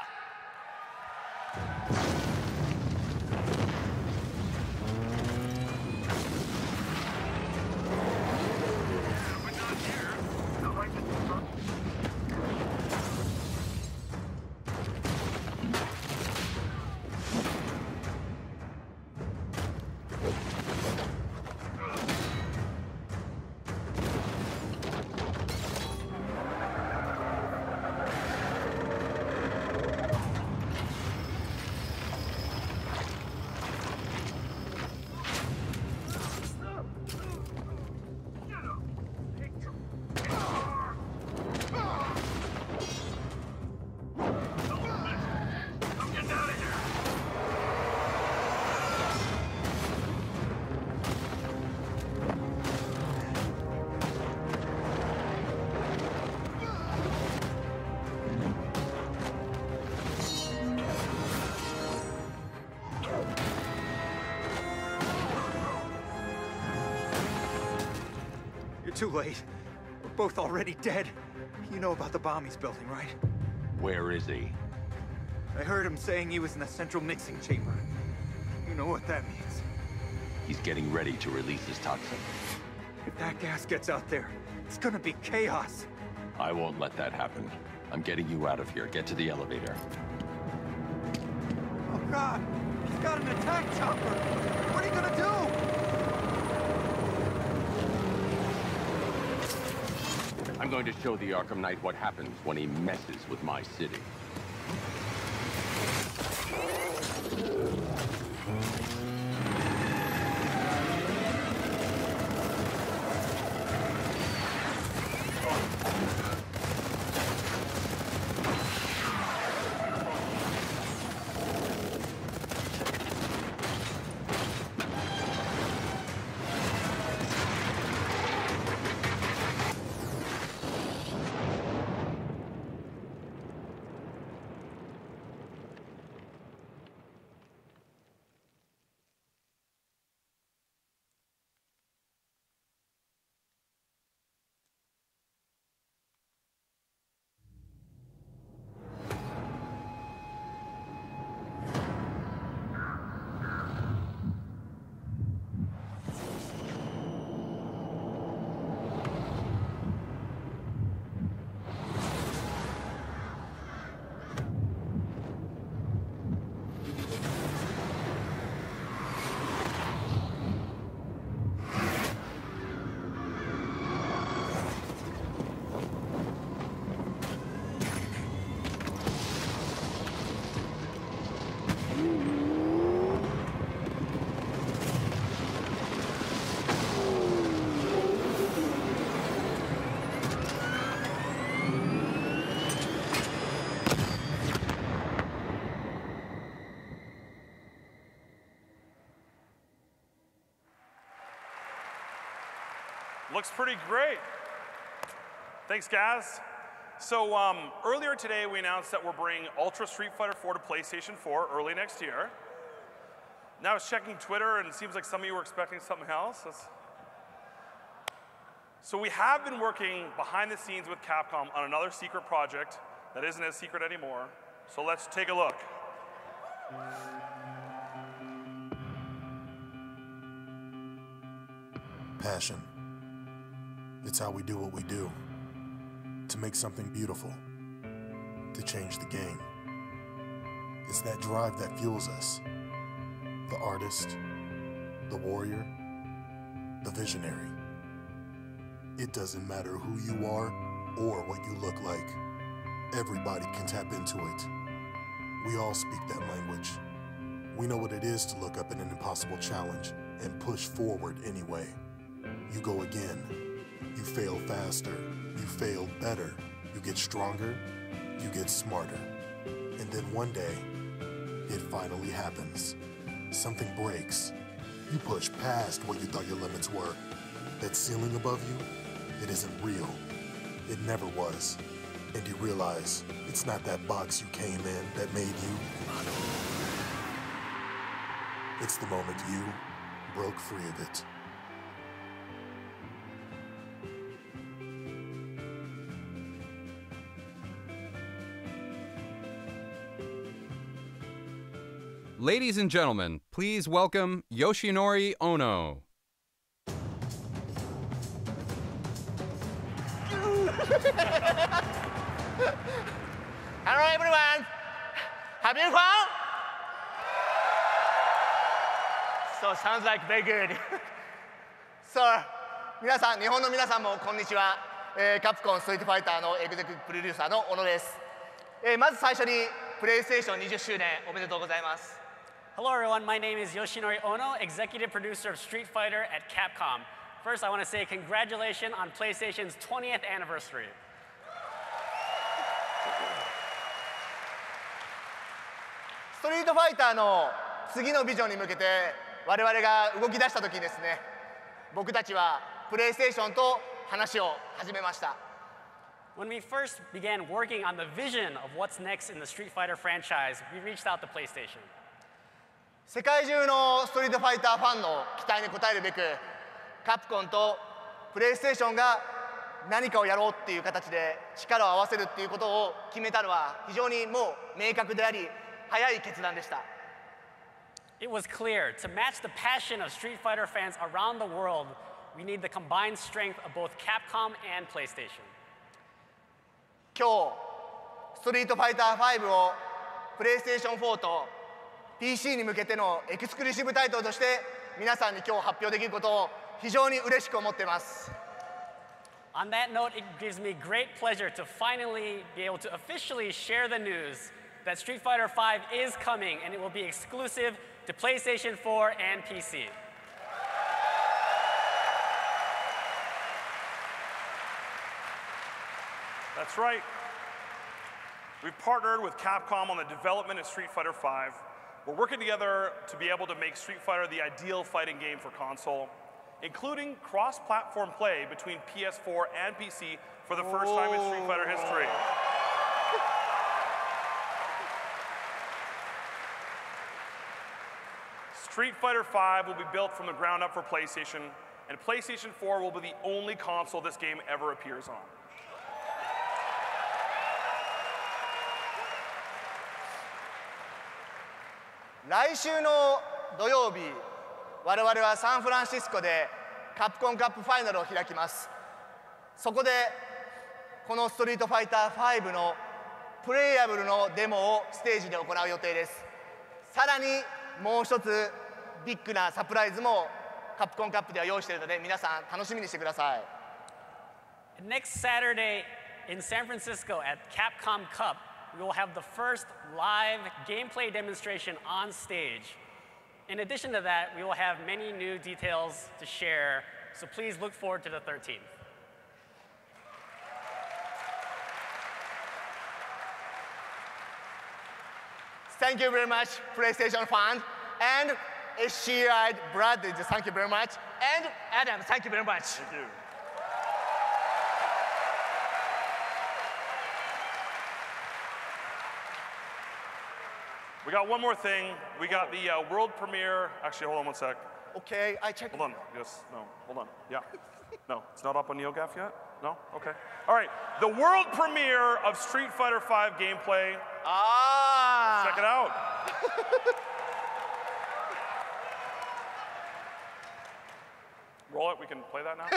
Too late. We're both already dead. You know about the bomb he's building, right? Where is he? I heard him saying he was in the central mixing chamber. You know what that means. He's getting ready to release his toxin. If that gas gets out there, it's gonna be chaos. I won't let that happen. I'm getting you out of here. Get to the elevator. Oh God! He's got an attack chopper! What are you gonna do? I'm going to show the Arkham Knight what happens when he messes with my city. Looks pretty great. Thanks, guys. So earlier today, we announced that we're bringing Ultra Street Fighter 4 to PlayStation 4 early next year. Now I was checking Twitter, and it seems like some of you were expecting something else. So we have been working behind the scenes with Capcom on another secret project that isn't as secret anymore. So let's take a look. Passion. It's how we do what we do. To make something beautiful. To change the game. It's that drive that fuels us. The artist, the warrior, the visionary. It doesn't matter who you are or what you look like. Everybody can tap into it. We all speak that language. We know what it is to look up at an impossible challenge and push forward anyway. You go again. You fail faster. You fail better. You get stronger. You get smarter. And then one day, it finally happens. Something breaks. You push past what you thought your limits were. That ceiling above you, it isn't real. It never was. And you realize it's not that box you came in that made you. It's the moment you broke free of it. Ladies and gentlemen, please welcome Yoshinori Ono. Hello everyone! Have you fun? So sounds like very good. So, 皆さん、日本の皆さんもこんにちは。カプコンストリートファイターのエグゼクティブプロデューサーの小野です。まず最初にプレイステーション20周年おめでとうございます。Hello everyone, my name is Yoshinori Ono, executive producer of Street Fighter at Capcom. First, I want to say congratulations on PlayStation's 20th anniversary. ストリートファイターの次のビジョンに向けて我々が動き出した時にですね、僕たちはプレイステーションと話を始めました。When we first began working on the vision of what's next in the Street Fighter franchise, we reached out to PlayStation. 世界中のストリートファイターファンの期待に応えるべく、カプコンとプレイステーションが何かをやろうっていう形で力を合わせるっていうことを決めたのは非常にもう明確であり、早い決断でした。It was clear, to match the passion of Street Fighter fans around the world, we need the combined strength of both Capcom and PlayStation. 今日、ストリートファイター5をプレイステーション4と PC に向けてのエクスクルーシブタイトルとして皆さんに今日発表できることを非常に嬉しく思っています。On that note, it gives me great pleasure to finally be able to officially share the news that Street Fighter V is coming and it will be exclusive to PlayStation 4 and PC. That's right. We've partnered with Capcom on the development of Street Fighter V. We're working together to be able to make Street Fighter the ideal fighting game for console, including cross-platform play between PS4 and PC for the first time in Street Fighter history. Street Fighter V will be built from the ground up for PlayStation, and PlayStation 4 will be the only console this game ever appears on. 来週の土曜日、我々はサンフランシスコでカプコンカップファイナルを開きます。そこでこのストリートファイター5のプレイヤブルのデモをステージで行う予定です。さらにもう一つビッグなサプライズもカプコンカップでは用意しているので皆さん楽しみにしてください。Next Saturday in San Francisco at Capcom Cup, we will have the first live gameplay demonstration on stage. In addition to that, we will have many new details to share, so please look forward to the 13th. Thank you very much, PlayStation fans, and SCI Brad, thank you very much, and Adam, thank you very much. Thank you. We got one more thing. We got the world premiere. Actually, hold on one sec. Okay, I checked. Hold on. Yes. No. Hold on. Yeah. No, it's not up on NeoGAF yet? No? Okay. All right. The world premiere of Street Fighter V gameplay. Ah! Check it out. Roll it. We can play that now.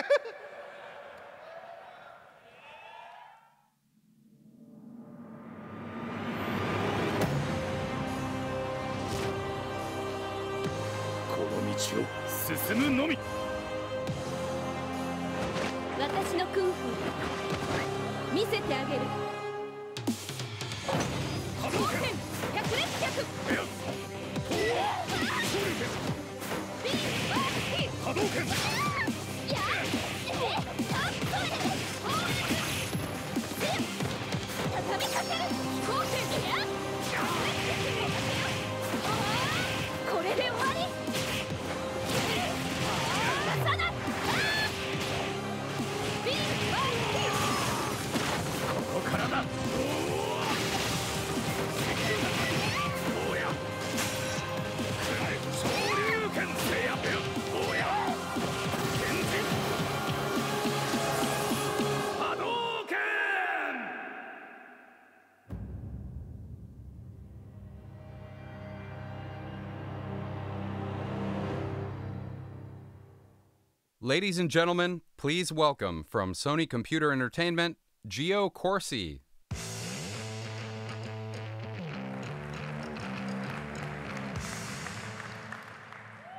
Ladies and gentlemen, please welcome from Sony Computer Entertainment, Gio Corsi.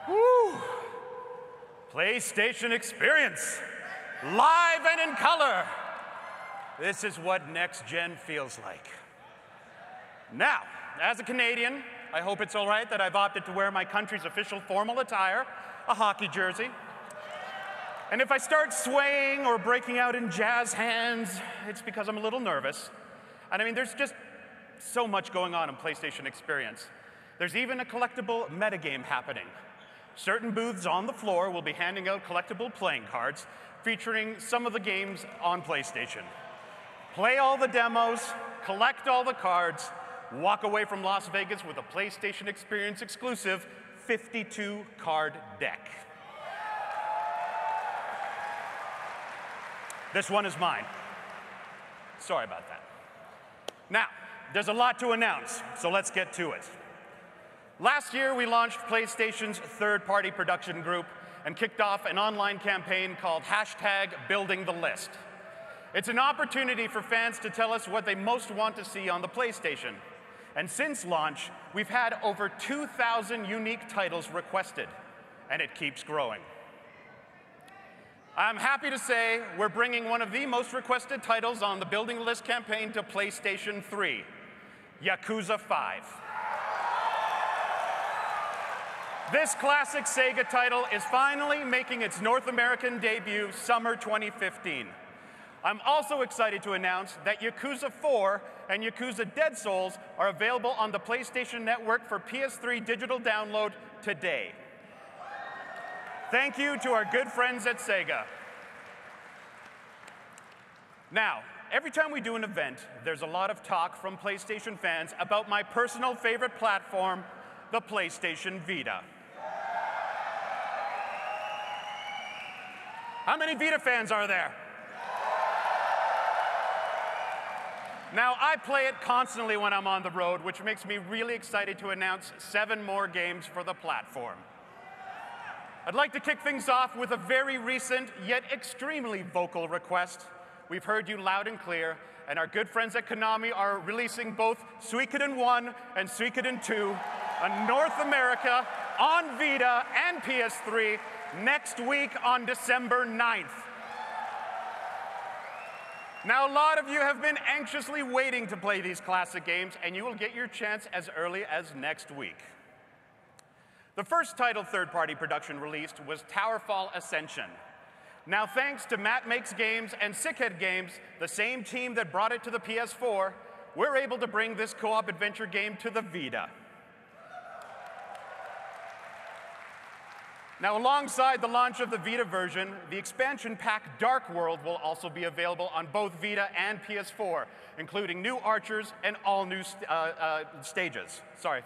Woo! PlayStation Experience, live and in color. This is what next gen feels like. Now, as a Canadian, I hope it's all right that I've opted to wear my country's official formal attire, a hockey jersey. And if I start swaying or breaking out in jazz hands, it's because I'm a little nervous. And I mean, there's just so much going on in PlayStation Experience. There's even a collectible metagame happening. Certain booths on the floor will be handing out collectible playing cards featuring some of the games on PlayStation. Play all the demos, collect all the cards, walk away from Las Vegas with a PlayStation Experience exclusive 52 card deck. This one is mine. Sorry about that. Now, there's a lot to announce, so let's get to it. Last year, we launched PlayStation's third-party production group and kicked off an online campaign called #BuildingTheList. It's an opportunity for fans to tell us what they most want to see on the PlayStation. And since launch, we've had over 2,000 unique titles requested, and it keeps growing. I'm happy to say we're bringing one of the most requested titles on the Building the List campaign to PlayStation 3, Yakuza 5. This classic Sega title is finally making its North American debut summer 2015. I'm also excited to announce that Yakuza 4 and Yakuza Dead Souls are available on the PlayStation Network for PS3 digital download today. Thank you to our good friends at Sega. Now, every time we do an event, there's a lot of talk from PlayStation fans about my personal favorite platform, the PlayStation Vita. How many Vita fans are there? Now, I play it constantly when I'm on the road, which makes me really excited to announce 7 more games for the platform. I'd like to kick things off with a very recent, yet extremely vocal request. We've heard you loud and clear, and our good friends at Konami are releasing both Suikoden 1 and Suikoden 2 in North America on Vita and PS3 next week on December 9th. Now, a lot of you have been anxiously waiting to play these classic games, and you will get your chance as early as next week. The first title third-party production released was Towerfall Ascension. Now, thanks to Matt Makes Games and Sickhead Games, the same team that brought it to the PS4, we're able to bring this co-op adventure game to the Vita. Now, alongside the launch of the Vita version, the expansion pack Dark World will also be available on both Vita and PS4, including new archers and all new stages. Sorry,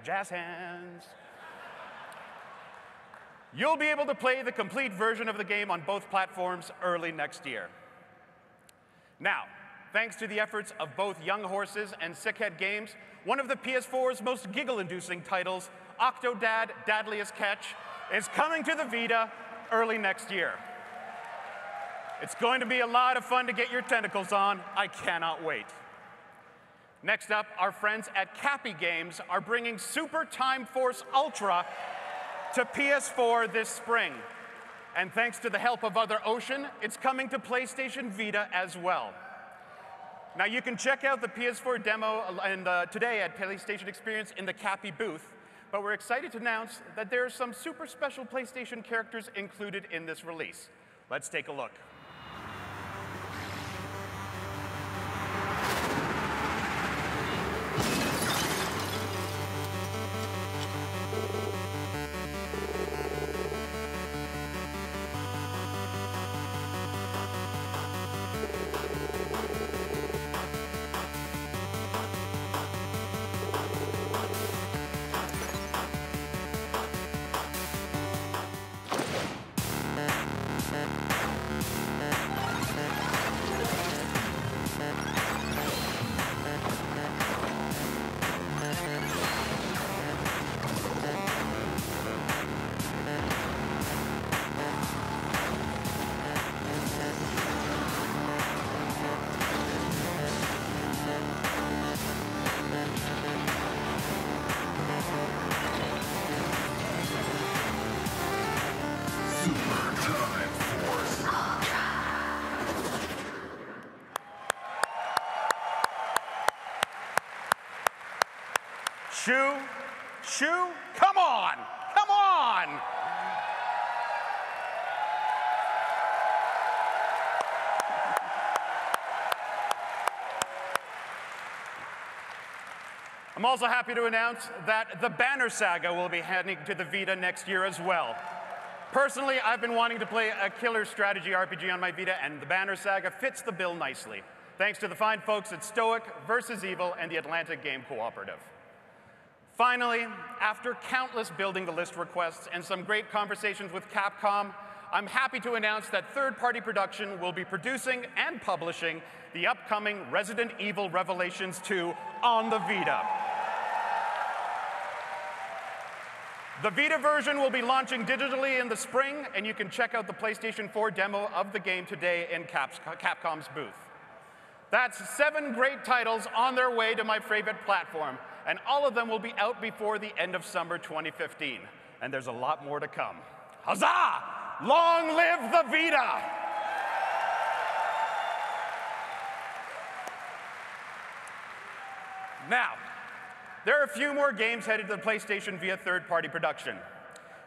jazz hands. You'll be able to play the complete version of the game on both platforms early next year. Now, thanks to the efforts of both Young Horses and Sickhead Games, one of the PS4's most giggle-inducing titles, Octodad Dadliest Catch, is coming to the Vita early next year. It's going to be a lot of fun to get your tentacles on. I cannot wait. Next up, our friends at Cappy Games are bringing Super Time Force Ultra to PS4 this spring. And thanks to the help of Other Ocean, it's coming to PlayStation Vita as well. Now, you can check out the PS4 demo today at PlayStation Experience in the Cappy booth, but we're excited to announce that there are some super special PlayStation characters included in this release. Let's take a look. Shoo, come on, come on! I'm also happy to announce that the Banner Saga will be heading to the Vita next year as well. Personally, I've been wanting to play a killer strategy RPG on my Vita, and the Banner Saga fits the bill nicely, thanks to the fine folks at Stoic vs. Evil and the Atlantic Game Cooperative. Finally, after countless building the list requests and some great conversations with Capcom, I'm happy to announce that third-party production will be producing and publishing the upcoming Resident Evil Revelations 2 on the Vita. The Vita version will be launching digitally in the spring, and you can check out the PlayStation 4 demo of the game today in Capcom's booth. That's 7 great titles on their way to my favorite platform, and all of them will be out before the end of summer 2015. And there's a lot more to come. Huzzah! Long live the Vita! Now, there are a few more games headed to the PlayStation via third-party production.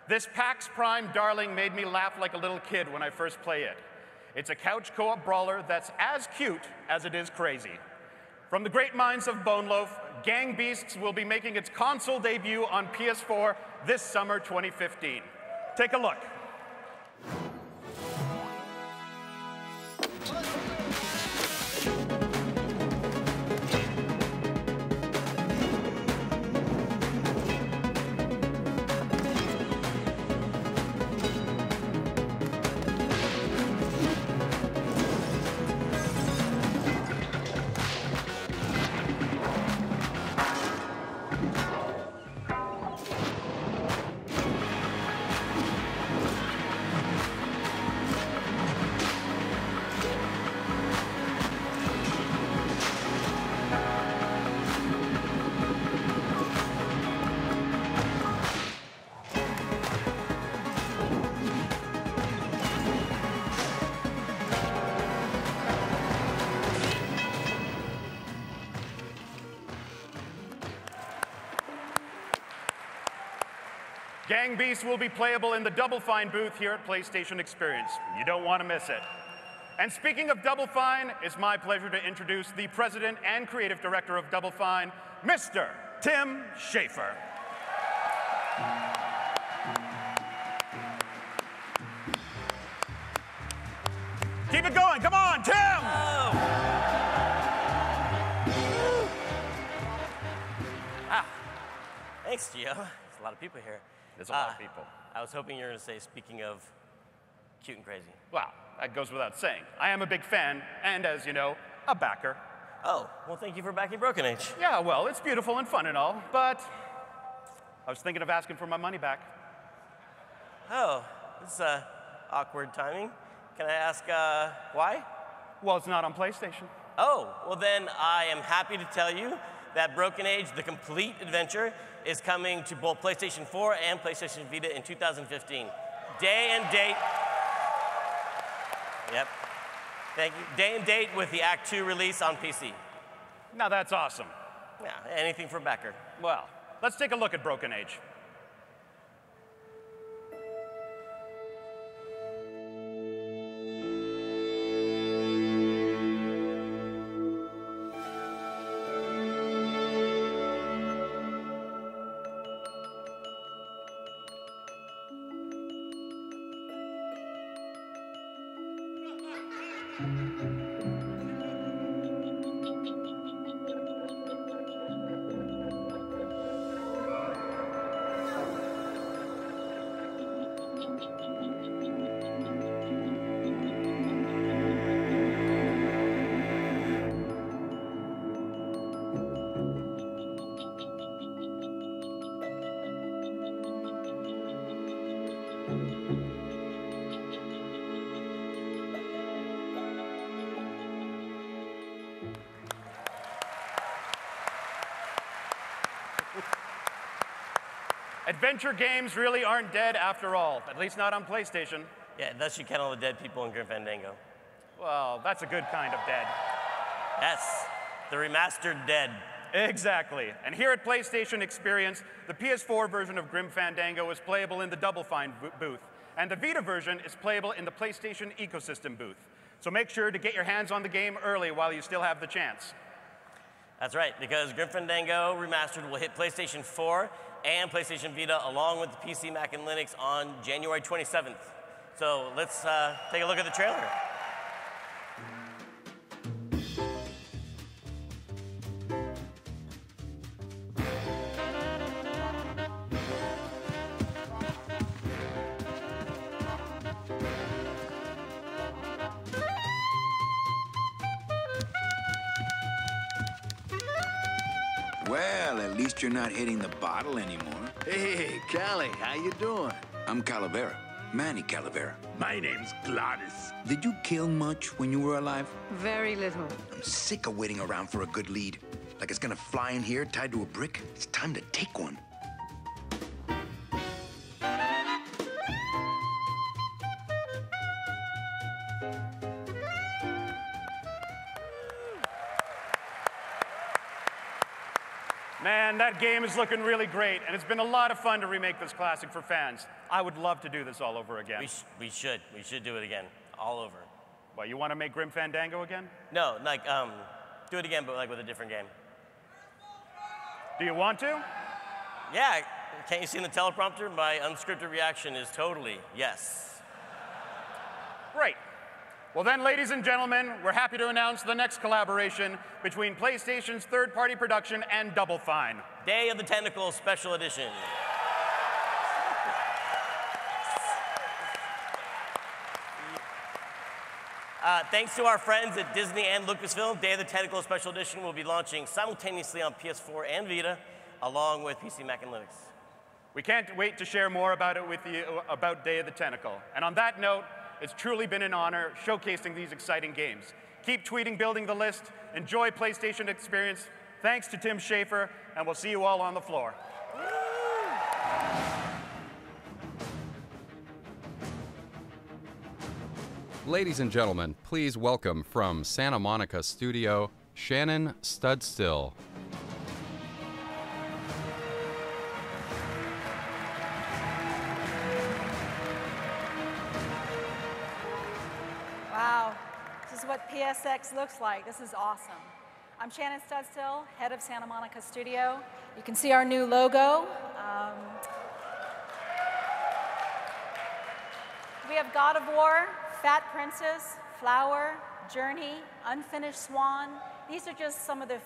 This PAX Prime darling made me laugh like a little kid when I first played it. It's a couch co-op brawler that's as cute as it is crazy. From the great minds of Bone Loaf, Gang Beasts will be making its console debut on PS4 this summer 2015. Take a look. Gang Beasts will be playable in the Double Fine booth here at PlayStation Experience. You don't want to miss it. And speaking of Double Fine, it's my pleasure to introduce the president and creative director of Double Fine, Mr. Tim Schafer. Keep it going. Come on, Tim! Oh. Wow. Thanks, Gio. There's a lot of people here. There's a lot of people. I was hoping you were going to say, speaking of cute and crazy. Well, that goes without saying. I am a big fan, and as you know, a backer. Oh, well, thank you for backing Broken Age. Yeah, well, it's beautiful and fun and all, but I was thinking of asking for my money back. Oh, this is awkward timing. Can I ask why? Well, it's not on PlayStation. Oh, well then I am happy to tell you that Broken Age, the complete adventure, is coming to both PlayStation 4 and PlayStation Vita in 2015. Day and date. Yep. Thank you. Day and date with the Act 2 release on PC. Now that's awesome. Yeah, anything for Becker. Well, let's take a look at Broken Age. Adventure games really aren't dead after all, at least not on PlayStation. Yeah, thus you count all the dead people in Grim Fandango. Well, that's a good kind of dead. Yes, the remastered dead. Exactly. And here at PlayStation Experience, the PS4 version of Grim Fandango is playable in the Double Fine booth, and the Vita version is playable in the PlayStation Ecosystem booth. So make sure to get your hands on the game early while you still have the chance. That's right, because Grim Fandango Remastered will hit PlayStation 4 and PlayStation Vita along with the PC, Mac, and Linux on January 27th. So let's take a look at the trailer. Well, at least you're not hitting the bottle anymore. Hey, Callie, how you doing? I'm Calavera, Manny Calavera. My name's Gladys. Did you kill much when you were alive? Very little. I'm sick of waiting around for a good lead. Like it's gonna fly in here tied to a brick. It's time to take one. Man, that game is looking really great, and it's been a lot of fun to remake this classic for fans. I would love to do this all over again. We should do it again, all over. Well, you want to make Grim Fandango again? No, like, do it again, but like with a different game. Do you want to? Yeah, can't you see in the teleprompter? My unscripted reaction is totally yes. Great. Well then, ladies and gentlemen, we're happy to announce the next collaboration between PlayStation's third-party production and Double Fine. Day of the Tentacle Special Edition. Thanks to our friends at Disney and Lucasfilm, Day of the Tentacle Special Edition will be launching simultaneously on PS4 and Vita, along with PC, Mac, and Linux. We can't wait to share more about it with you, about Day of the Tentacle. And on that note, it's truly been an honor showcasing these exciting games. Keep tweeting, building the list. Enjoy PlayStation Experience. Thanks to Tim Schafer, and we'll see you all on the floor. Ladies and gentlemen, please welcome from Santa Monica Studio, Shannon Studstill. Wow, this is what PSX looks like. This is awesome. I'm Shannon Studstill, head of Santa Monica Studio. You can see our new logo. We have God of War, Fat Princess, Flower, Journey, Unfinished Swan. These are just some of the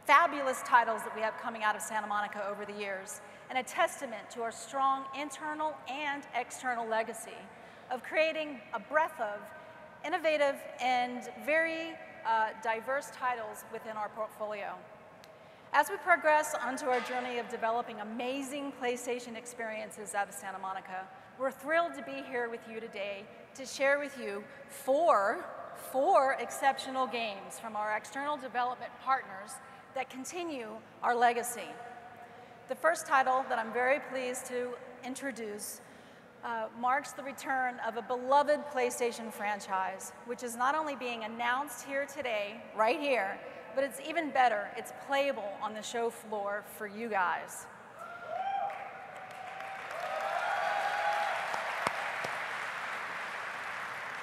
fabulous titles that we have coming out of Santa Monica over the years, and a testament to our strong internal and external legacy of creating a breadth of innovative and very diverse titles within our portfolio. As we progress onto our journey of developing amazing PlayStation experiences out of Santa Monica, we're thrilled to be here with you today to share with you four exceptional games from our external development partners that continue our legacy. The first title that I'm very pleased to introduce marks the return of a beloved PlayStation franchise, which is not only being announced here today, right here, but it's even better, it's playable on the show floor for you guys.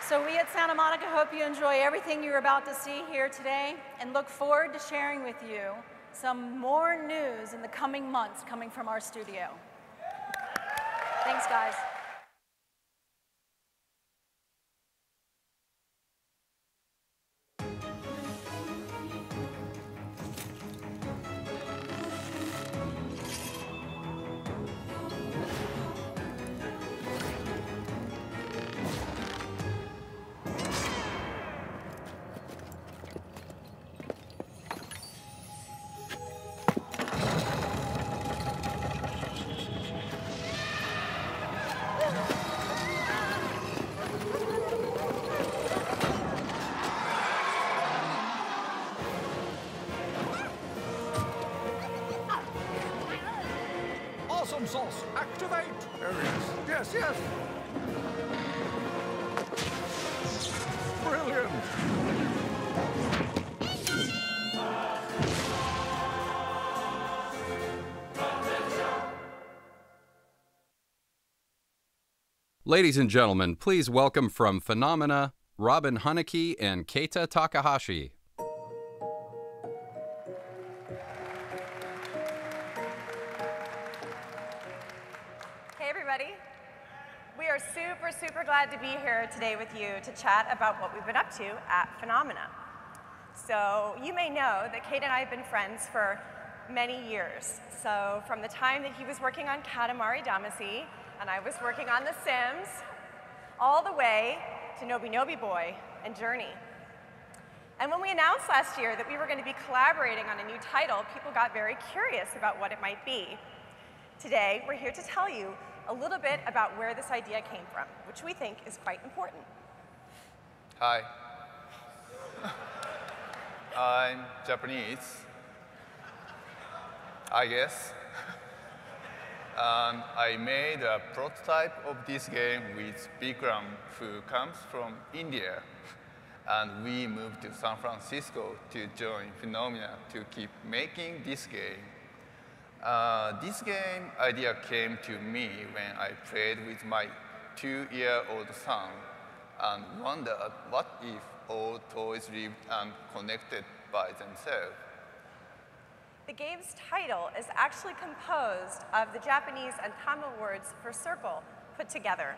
So we at Santa Monica hope you enjoy everything you're about to see here today and look forward to sharing with you some more news in the coming months coming from our studio. Thanks, guys. Awesome sauce, activate! Yes, yes! Brilliant! Ladies and gentlemen, please welcome from Phenomena, Robin Haneke and Keita Takahashi. Hey everybody. We are super glad to be here today with you to chat about what we've been up to at Phenomena. So you may know that Kate and I have been friends for many years. So from the time that he was working on Katamari Damacy and I was working on The Sims, all the way to Nobi Nobi Boy and Journey. And when we announced last year that we were going to be collaborating on a new title, people got very curious about what it might be. Today, we're here to tell you a little bit about where this idea came from, which we think is quite important. Hi. I'm Japanese, I guess. And I made a prototype of this game with Bikram, who comes from India. And we moved to San Francisco to join Phenomena to keep making this game. This game idea came to me when I played with my 2-year-old son and wondered what if all toys lived and connected by themselves. The game's title is actually composed of the Japanese and Tamil words for circle put together.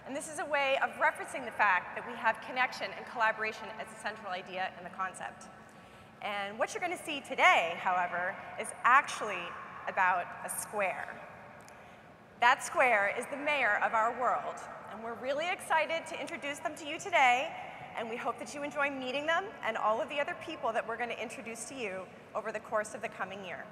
And this is a way of referencing the fact that we have connection and collaboration as a central idea in the concept. And what you're going to see today, however, is actually about a square. That square is the mayor of our world, and we're really excited to introduce them to you today, and we hope that you enjoy meeting them and all of the other people that we're going to introduce to you over the course of the coming year.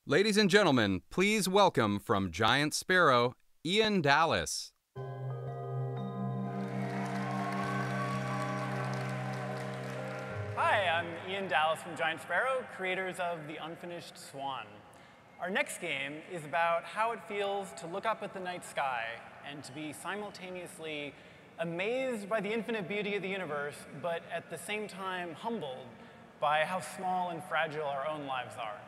Ladies and gentlemen, please welcome from Giant Sparrow, Ian Dallas. Hi, I'm Ian Dallas from Giant Sparrow, creators of The Unfinished Swan. Our next game is about how it feels to look up at the night sky and to be simultaneously amazed by the infinite beauty of the universe, but at the same time humbled by how small and fragile our own lives are.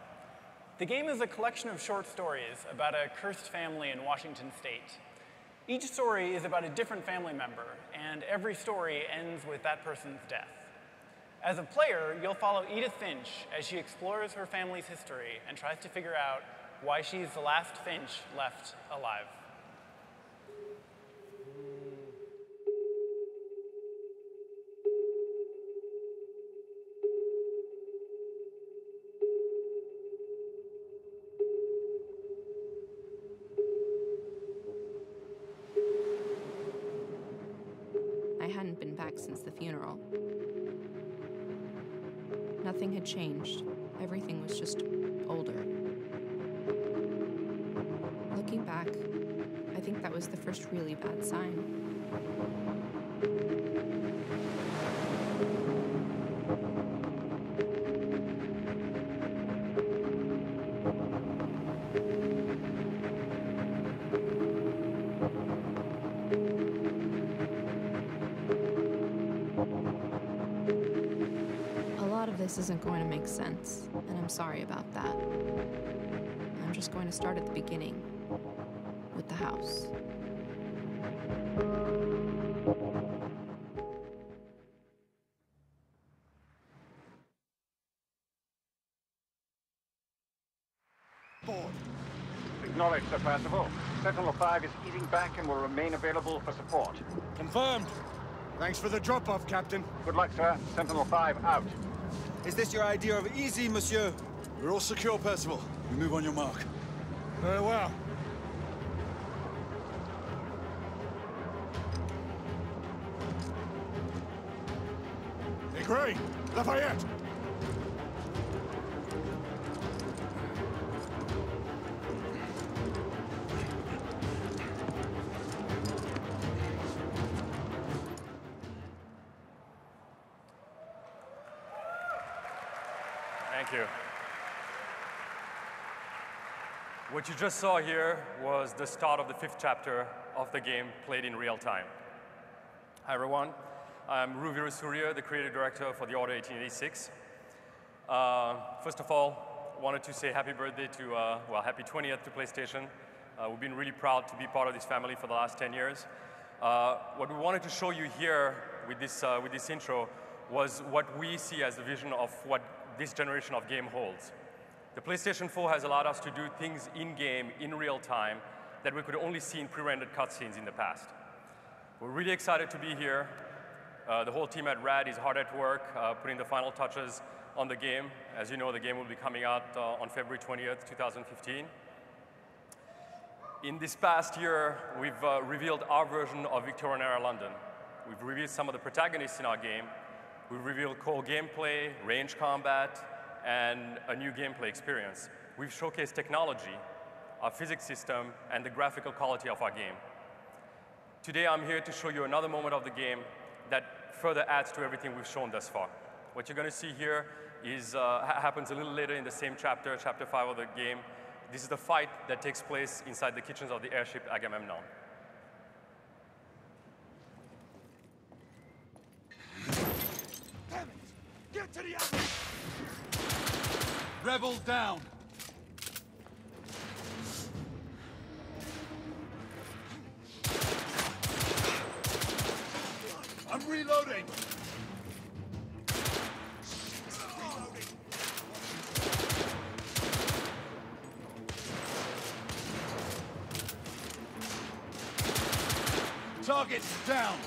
The game is a collection of short stories about a cursed family in Washington state. Each story is about a different family member, and every story ends with that person's death. As a player, you'll follow Edith Finch as she explores her family's history and tries to figure out why she's the last Finch left alive. I hadn't been back since the funeral. Nothing had changed. Everything was just older. Looking back, I think that was the first really bad sign. This isn't going to make sense, and I'm sorry about that. I'm just going to start at the beginning, with the house. Board. Acknowledged, Sir Percival. Sentinel-5 is eating back and will remain available for support. Confirmed. Thanks for the drop-off, Captain. Good luck, sir. Sentinel-5 out. Is this your idea of easy, monsieur? We're all secure, Percival. We move on your mark. Very well. Hey, Gray! Lafayette! Thank you. What you just saw here was the start of the 5th chapter of the game played in real time. Hi everyone, I'm Ruvira Surya, the creative director for the Order 1886. First of all, wanted to say happy birthday to, well, happy 20th to PlayStation. We've been really proud to be part of this family for the last 10 years. What we wanted to show you here with this intro was what we see as the vision of what this generation of game holds. The PlayStation 4 has allowed us to do things in-game, in real time, that we could only see in pre-rendered cutscenes in the past. We're really excited to be here. The whole team at RAD is hard at work, putting the final touches on the game. As you know, the game will be coming out on February 20th, 2015. In this past year, we've revealed our version of Victorian era London. We've revealed some of the protagonists in our game. We've revealed core gameplay, range combat, and a new gameplay experience. We've showcased technology, our physics system, and the graphical quality of our game. Today, I'm here to show you another moment of the game that further adds to everything we've shown thus far. What you're going to see here is happens a little later in the same chapter, chapter 5 of the game. This is the fight that takes place inside the kitchens of the airship Agamemnon. Damn it! Get to the other! Rebels down! I'm reloading! Target's down!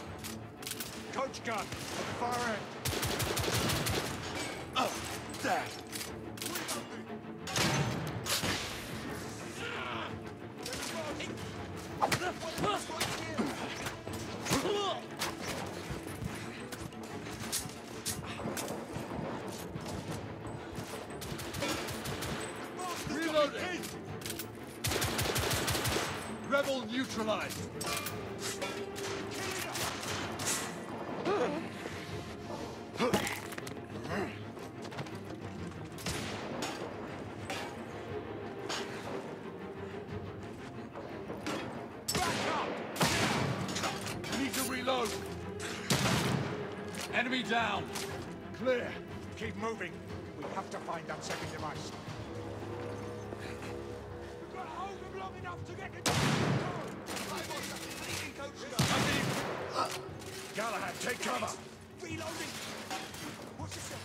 Coach gun, at the far end. Oh, there! Reloading! neutralized. Need to reload. Enemy down. Clear. Keep moving. We have to find that second device. We've got to hold them long enough to get control. Galahad, take cover. Reloading. What's this?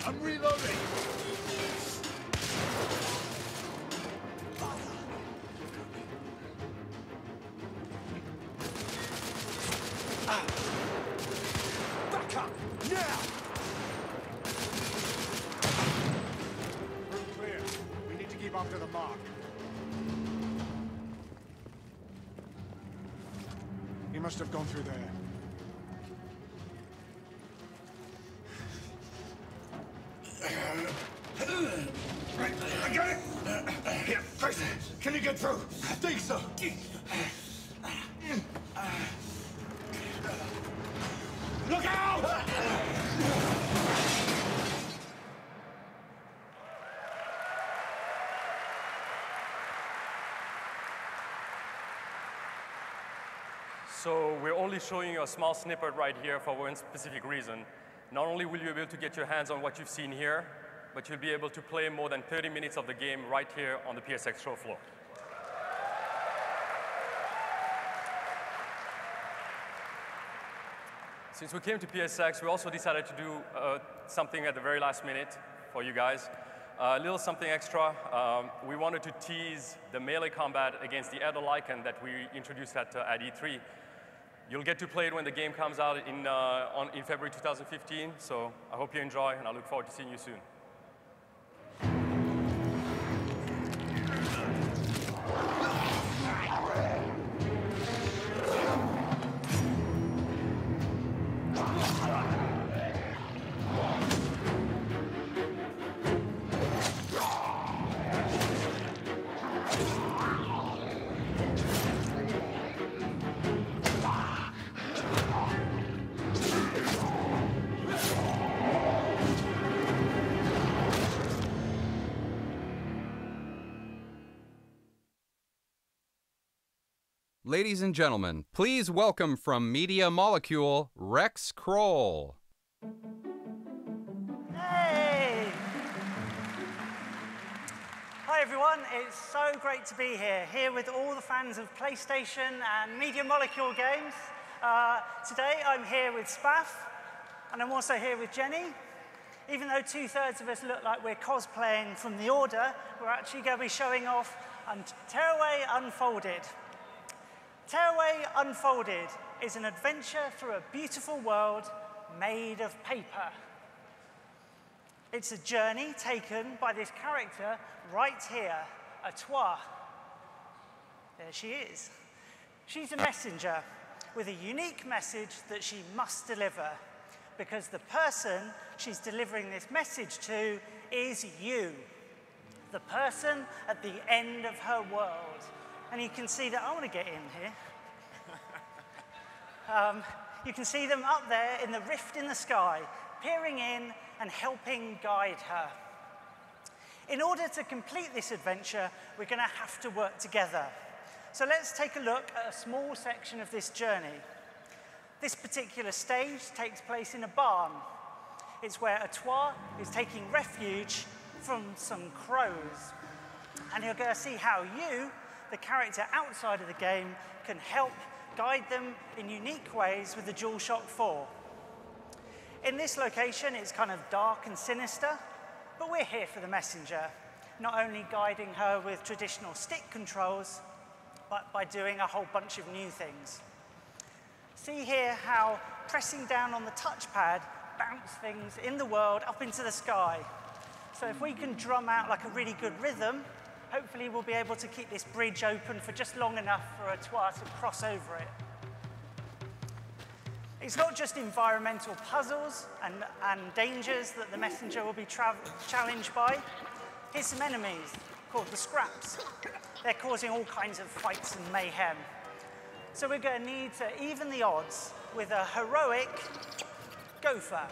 I'm reloading. Back up now. Room clear. We need to keep up to the mark. He must have gone through there. Right, I got it! Here, face it. Can you get through? I think so. Look out! So we're only showing you a small snippet right here for one specific reason. Not only will you be able to get your hands on what you've seen here, but you'll be able to play more than 30 minutes of the game right here on the PSX show floor. Since we came to PSX, we also decided to do something at the very last minute for you guys. A little something extra. We wanted to tease the melee combat against the Elder Lycan that we introduced at E3. You'll get to play it when the game comes out in February 2015, so I hope you enjoy, and I look forward to seeing you soon. Ladies and gentlemen, please welcome from Media Molecule, Rex Kroll. Hey! Hi everyone, it's so great to be here with all the fans of PlayStation and Media Molecule games. Today I'm here with Spaff, and I'm also here with Jenny. Even though 2/3 of us look like we're cosplaying from The Order, we're actually going to be showing off Tearaway Unfolded. Tearaway Unfolded is an adventure through a beautiful world made of paper. It's a journey taken by this character right here, Atois. There she is. She's a messenger with a unique message that she must deliver, because the person she's delivering this message to is you, the person at the end of her world. And you can see that, I want to get in here. You can see them up there in the rift in the sky, peering in and helping guide her. In order to complete this adventure, we're going to have to work together. So let's take a look at a small section of this journey. This particular stage takes place in a barn. It's where Atois is taking refuge from some crows. And you're going to see how you, the character outside of the game, can help guide them in unique ways with the DualShock 4. In this location, it's kind of dark and sinister, but we're here for the messenger, not only guiding her with traditional stick controls, but by doing a whole bunch of new things. See here how pressing down on the touchpad bounce things in the world up into the sky. So if we can drum out like a really good rhythm, hopefully we'll be able to keep this bridge open for just long enough for a Twa to cross over it. It's not just environmental puzzles and dangers that the messenger will be challenged by. Here's some enemies called the Scraps. They're causing all kinds of fights and mayhem. So we're going to need to even the odds with a heroic gopher.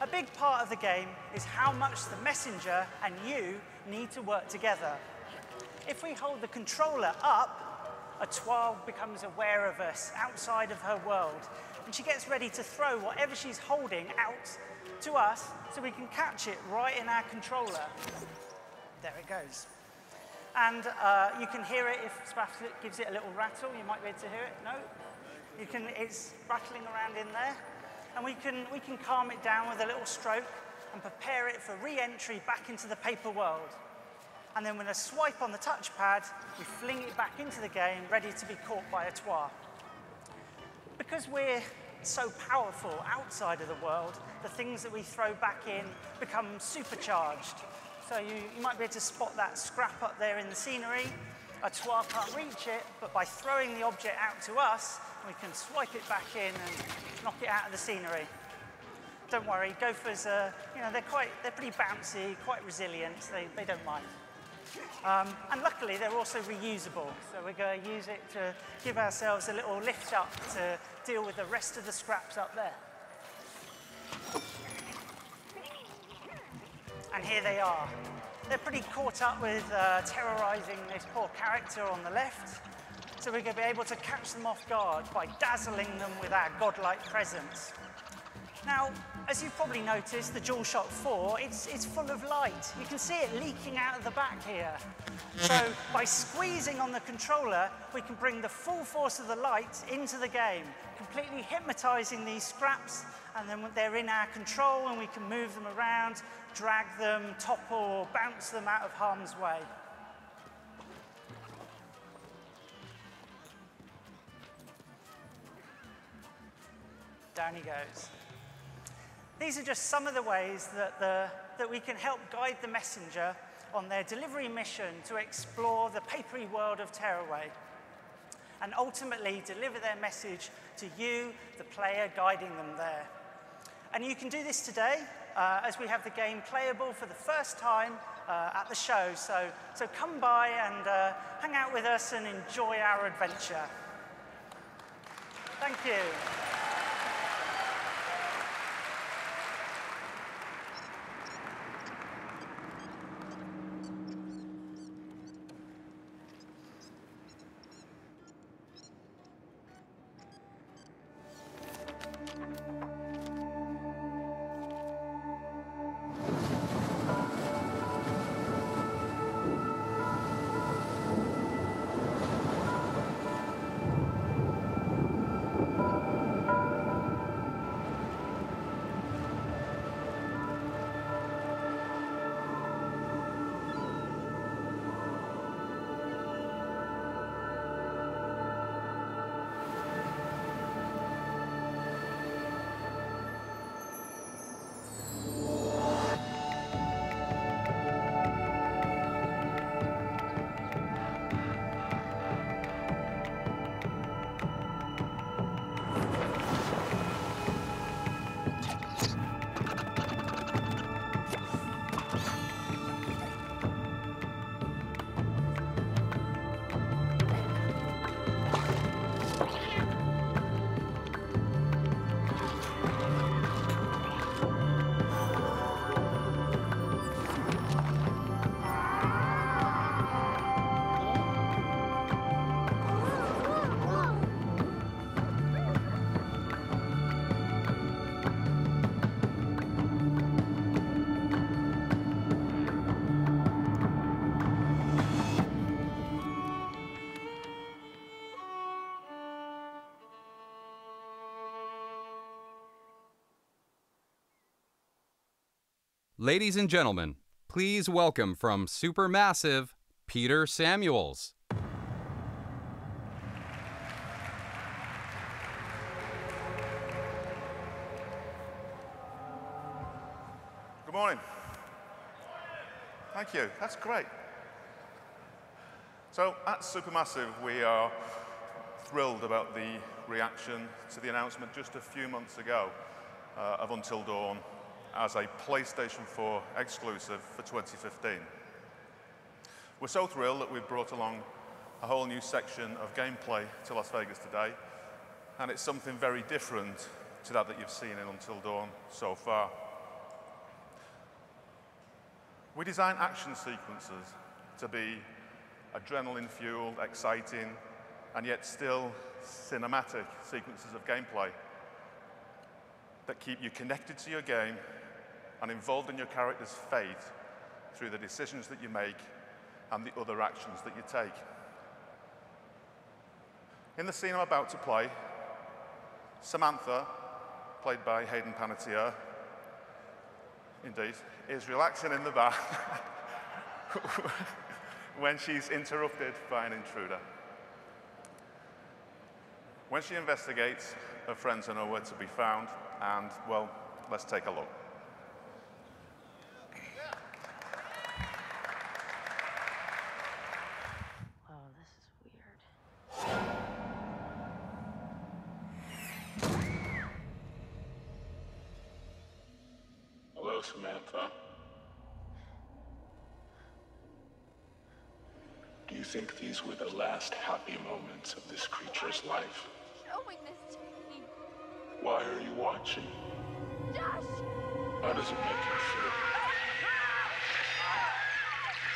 A big part of the game is how much the messenger and you need to work together. If we hold the controller up, a Twa becomes aware of us outside of her world, and she gets ready to throw whatever she's holding out to us so we can catch it right in our controller. There it goes. And you can hear it if Spaff gives it a little rattle. You might be able to hear it. No? It's rattling around in there. And we can calm it down with a little stroke and prepare it for re-entry back into the paper world. And then with a swipe on the touchpad, we fling it back into the game, ready to be caught by a Twa. Because we're so powerful outside of the world, the things that we throw back in become supercharged. So you might be able to spot that scrap up there in the scenery. A Twa can't reach it, but by throwing the object out to us, we can swipe it back in and knock it out of the scenery. Don't worry, gophers are, they're pretty bouncy, quite resilient. They don't mind. And luckily, they're also reusable. So we're going to use it to give ourselves a little lift up to deal with the rest of the scraps up there. And here they are. They're pretty caught up with terrorizing this poor character on the left. So we're going to be able to catch them off guard by dazzling them with our godlike presence. Now, as you've probably noticed, the DualShock 4, it's full of light. You can see it leaking out of the back here. So by squeezing on the controller, we can bring the full force of the light into the game, completely hypnotizing these scraps, and then they're in our control and we can move them around, drag them, topple, or bounce them out of harm's way. Down he goes. These are just some of the ways that we can help guide the messenger on their delivery mission to explore the papery world of Tearaway and ultimately deliver their message to you, the player, guiding them there. And you can do this today as we have the game playable for the first time at the show. So come by and hang out with us and enjoy our adventure. Thank you. Ladies and gentlemen, please welcome from Supermassive, Peter Samuels. Good morning. Thank you. That's great. So at Supermassive, we are thrilled about the reaction to the announcement just a few months ago of Until Dawn as a PlayStation 4 exclusive for 2015. We're so thrilled that we've brought along a whole new section of gameplay to Las Vegas today, and it's something very different to that you've seen in Until Dawn so far. We design action sequences to be adrenaline-fueled, exciting, and yet still cinematic sequences of gameplay that keep you connected to your game and involved in your character's fate through the decisions that you make and the other actions that you take. In the scene I'm about to play, Samantha, played by Hayden Panettiere, indeed, is relaxing in the bar when she's interrupted by an intruder. When she investigates, her friends are nowhere to be found, and, well, let's take a look. Oh, this is weird. Hello, Samantha. Do you think these were the last happy moments of this creature's life? Showing this to me. Why are you watching? Josh! How does it make you feel?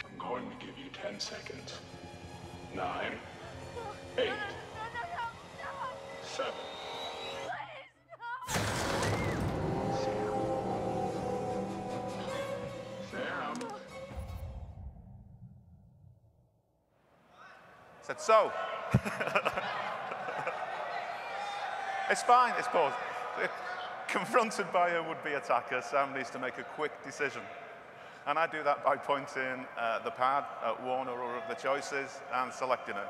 I'm going to give you 10 seconds. 9, 8, 7. Sam. Said so. It's fine, it's paused. Confronted by a would-be attacker, Sam needs to make a quick decision. And I do that by pointing the pad at one or other of the choices and selecting it.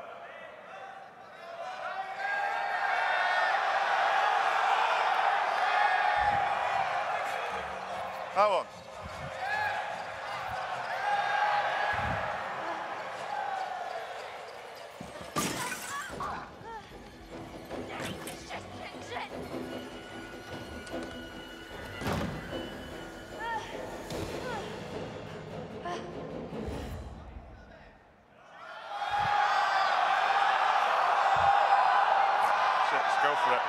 That one. Let's go for it.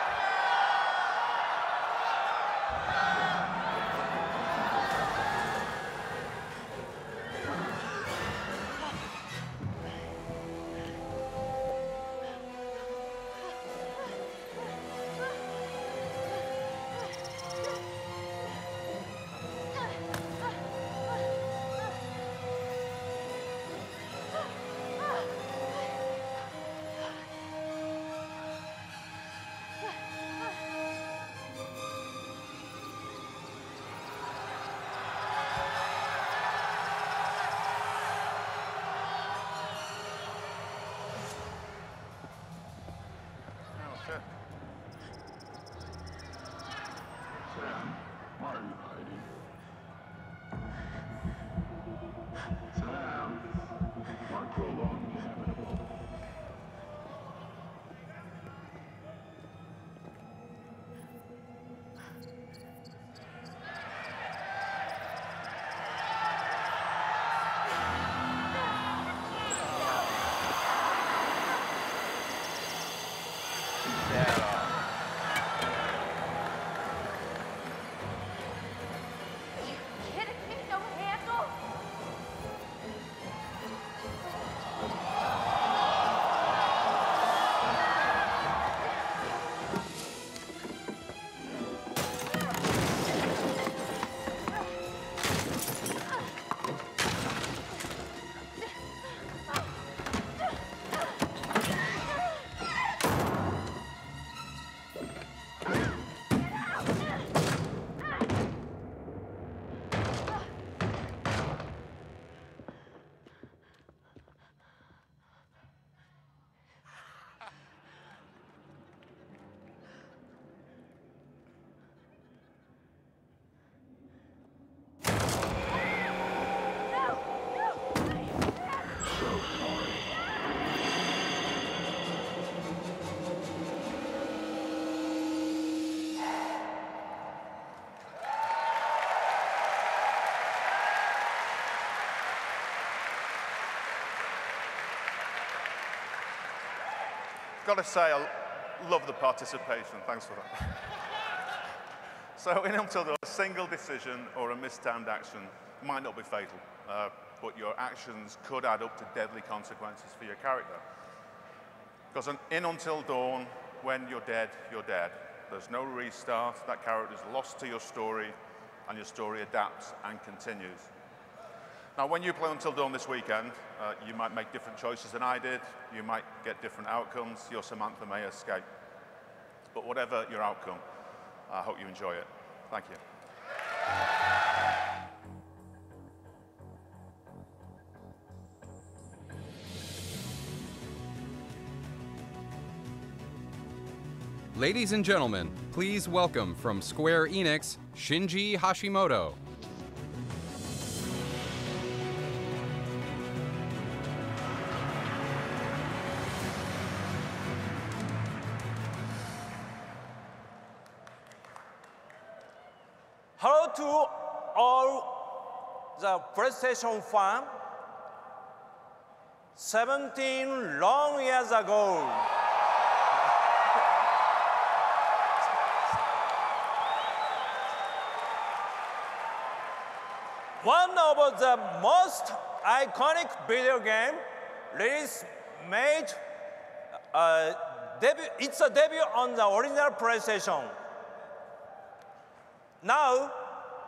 Sam, why are you hiding? Sam, why prolong the inevitable? Kidding me? No handle? got to say, I love the participation. Thanks for that. So in Until Dawn, a single decision or a mistimed action might not be fatal, but your actions could add up to deadly consequences for your character. Because in Until Dawn, when you're dead, you're dead. There's no restart. That character's lost to your story, and your story adapts and continues. Now, when you play Until Dawn this weekend, you might make different choices than I did. You might get different outcomes. Your Samantha may escape. But whatever your outcome, I hope you enjoy it. Thank you. Ladies and gentlemen, please welcome from Square Enix, Shinji Hashimoto. Hello to all the PlayStation fans. 17 long years ago, one of the most iconic video game release made its debut on the original PlayStation. Now,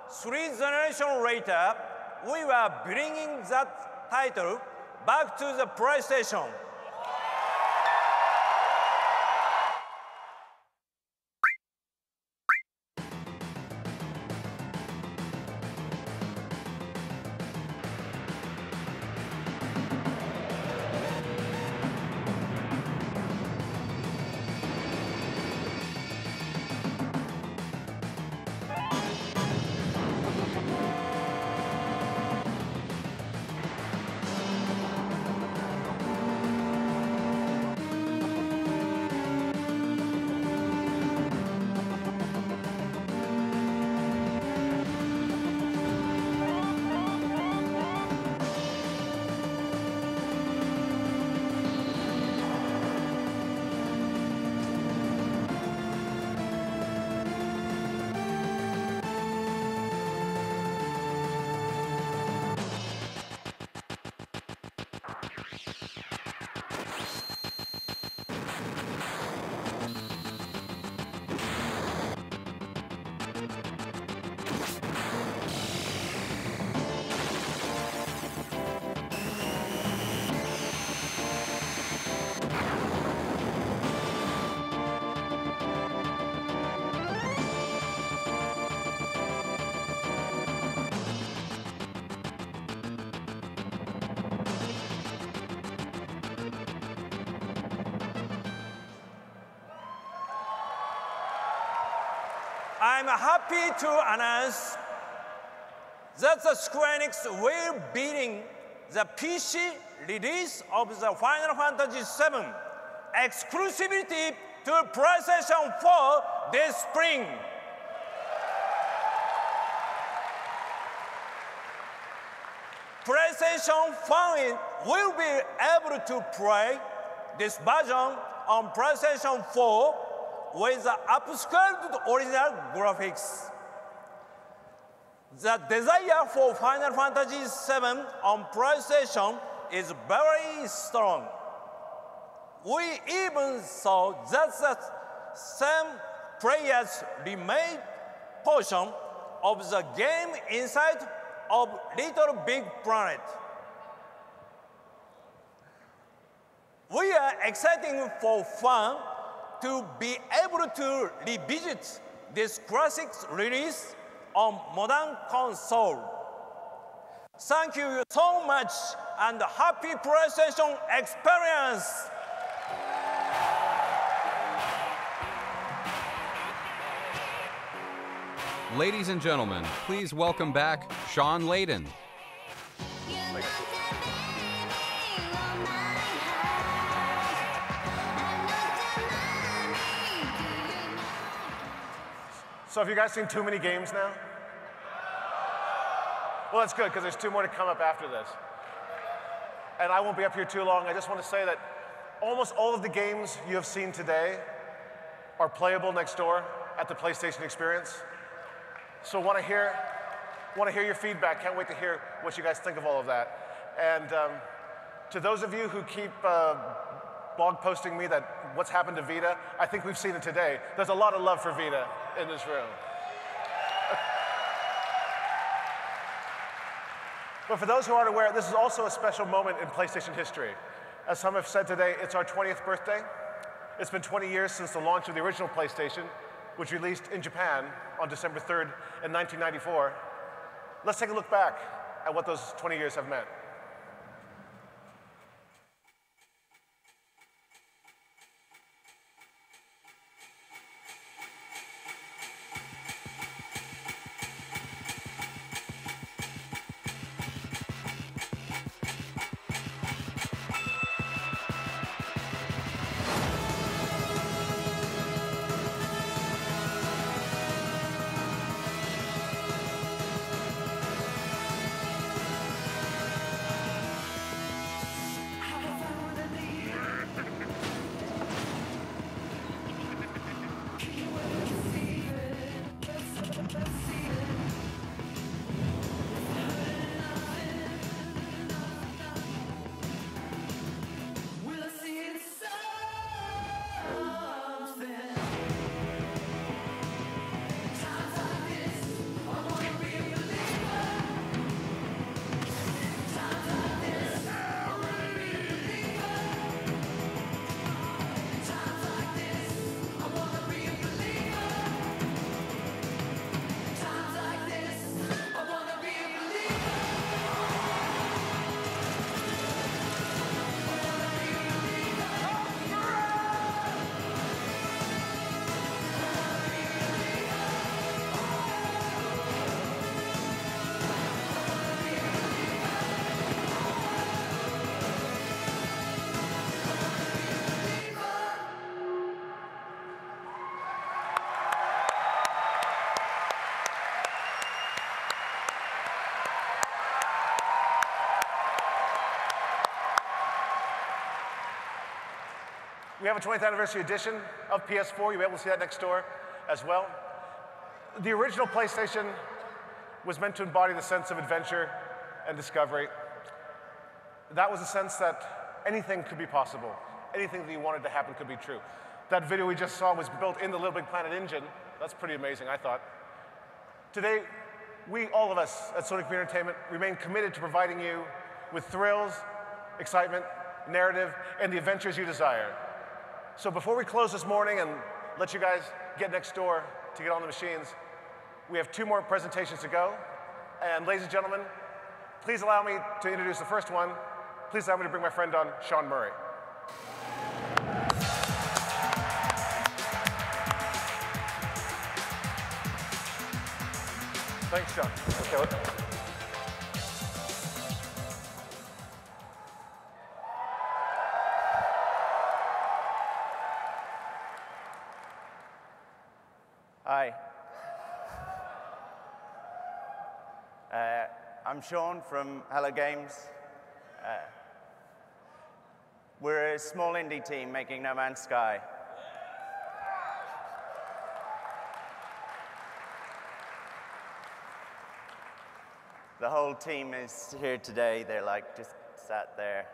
3 generations later, we were bringing that title back to the PlayStation. I'm happy to announce that the Square Enix will begin the PC release of the Final Fantasy VII exclusivity to PlayStation 4 this spring. PlayStation fans will be able to play this version on PlayStation 4 with the upscaled original graphics. The desire for Final Fantasy VII on PlayStation is very strong. We even saw that the same players remade portion of the game inside of Little Big Planet. We are excited for fans to be able to revisit this classic release on modern console. Thank you so much and happy PlayStation experience! Ladies and gentlemen, please welcome back Sean Layden. So have you guys seen too many games now? Well, that's good, because there's 2 more to come up after this. And I won't be up here too long. I just want to say that almost all of the games you have seen today are playable next door at the PlayStation Experience. So want to hear your feedback. Can't wait to hear what you guys think of all of that. And to those of you who keep blog posting me that what's happened to Vita, I think we've seen it today. There's a lot of love for Vita in this room. But for those who aren't aware, this is also a special moment in PlayStation history. As some have said today, it's our 20th birthday. It's been 20 years since the launch of the original PlayStation, which released in Japan on December 3rd in 1994. Let's take a look back at what those 20 years have meant. We have a 20th anniversary edition of PS4. You'll be able to see that next door as well. The original PlayStation was meant to embody the sense of adventure and discovery. That was a sense that anything could be possible. Anything that you wanted to happen could be true. That video we just saw was built in the Little Big Planet engine. That's pretty amazing, I thought. Today, all of us at Sonic Computer Entertainment remain committed to providing you with thrills, excitement, narrative, and the adventures you desire. So before we close this morning and let you guys get next door to get on the machines, we have 2 more presentations to go. And ladies and gentlemen, please allow me to introduce the first one. Please allow me to bring my friend on, Sean Murray. Thanks, Sean. Okay. Hi. I'm Sean from Hello Games. We're a small indie team making No Man's Sky. The whole team is here today. They're like just sat there.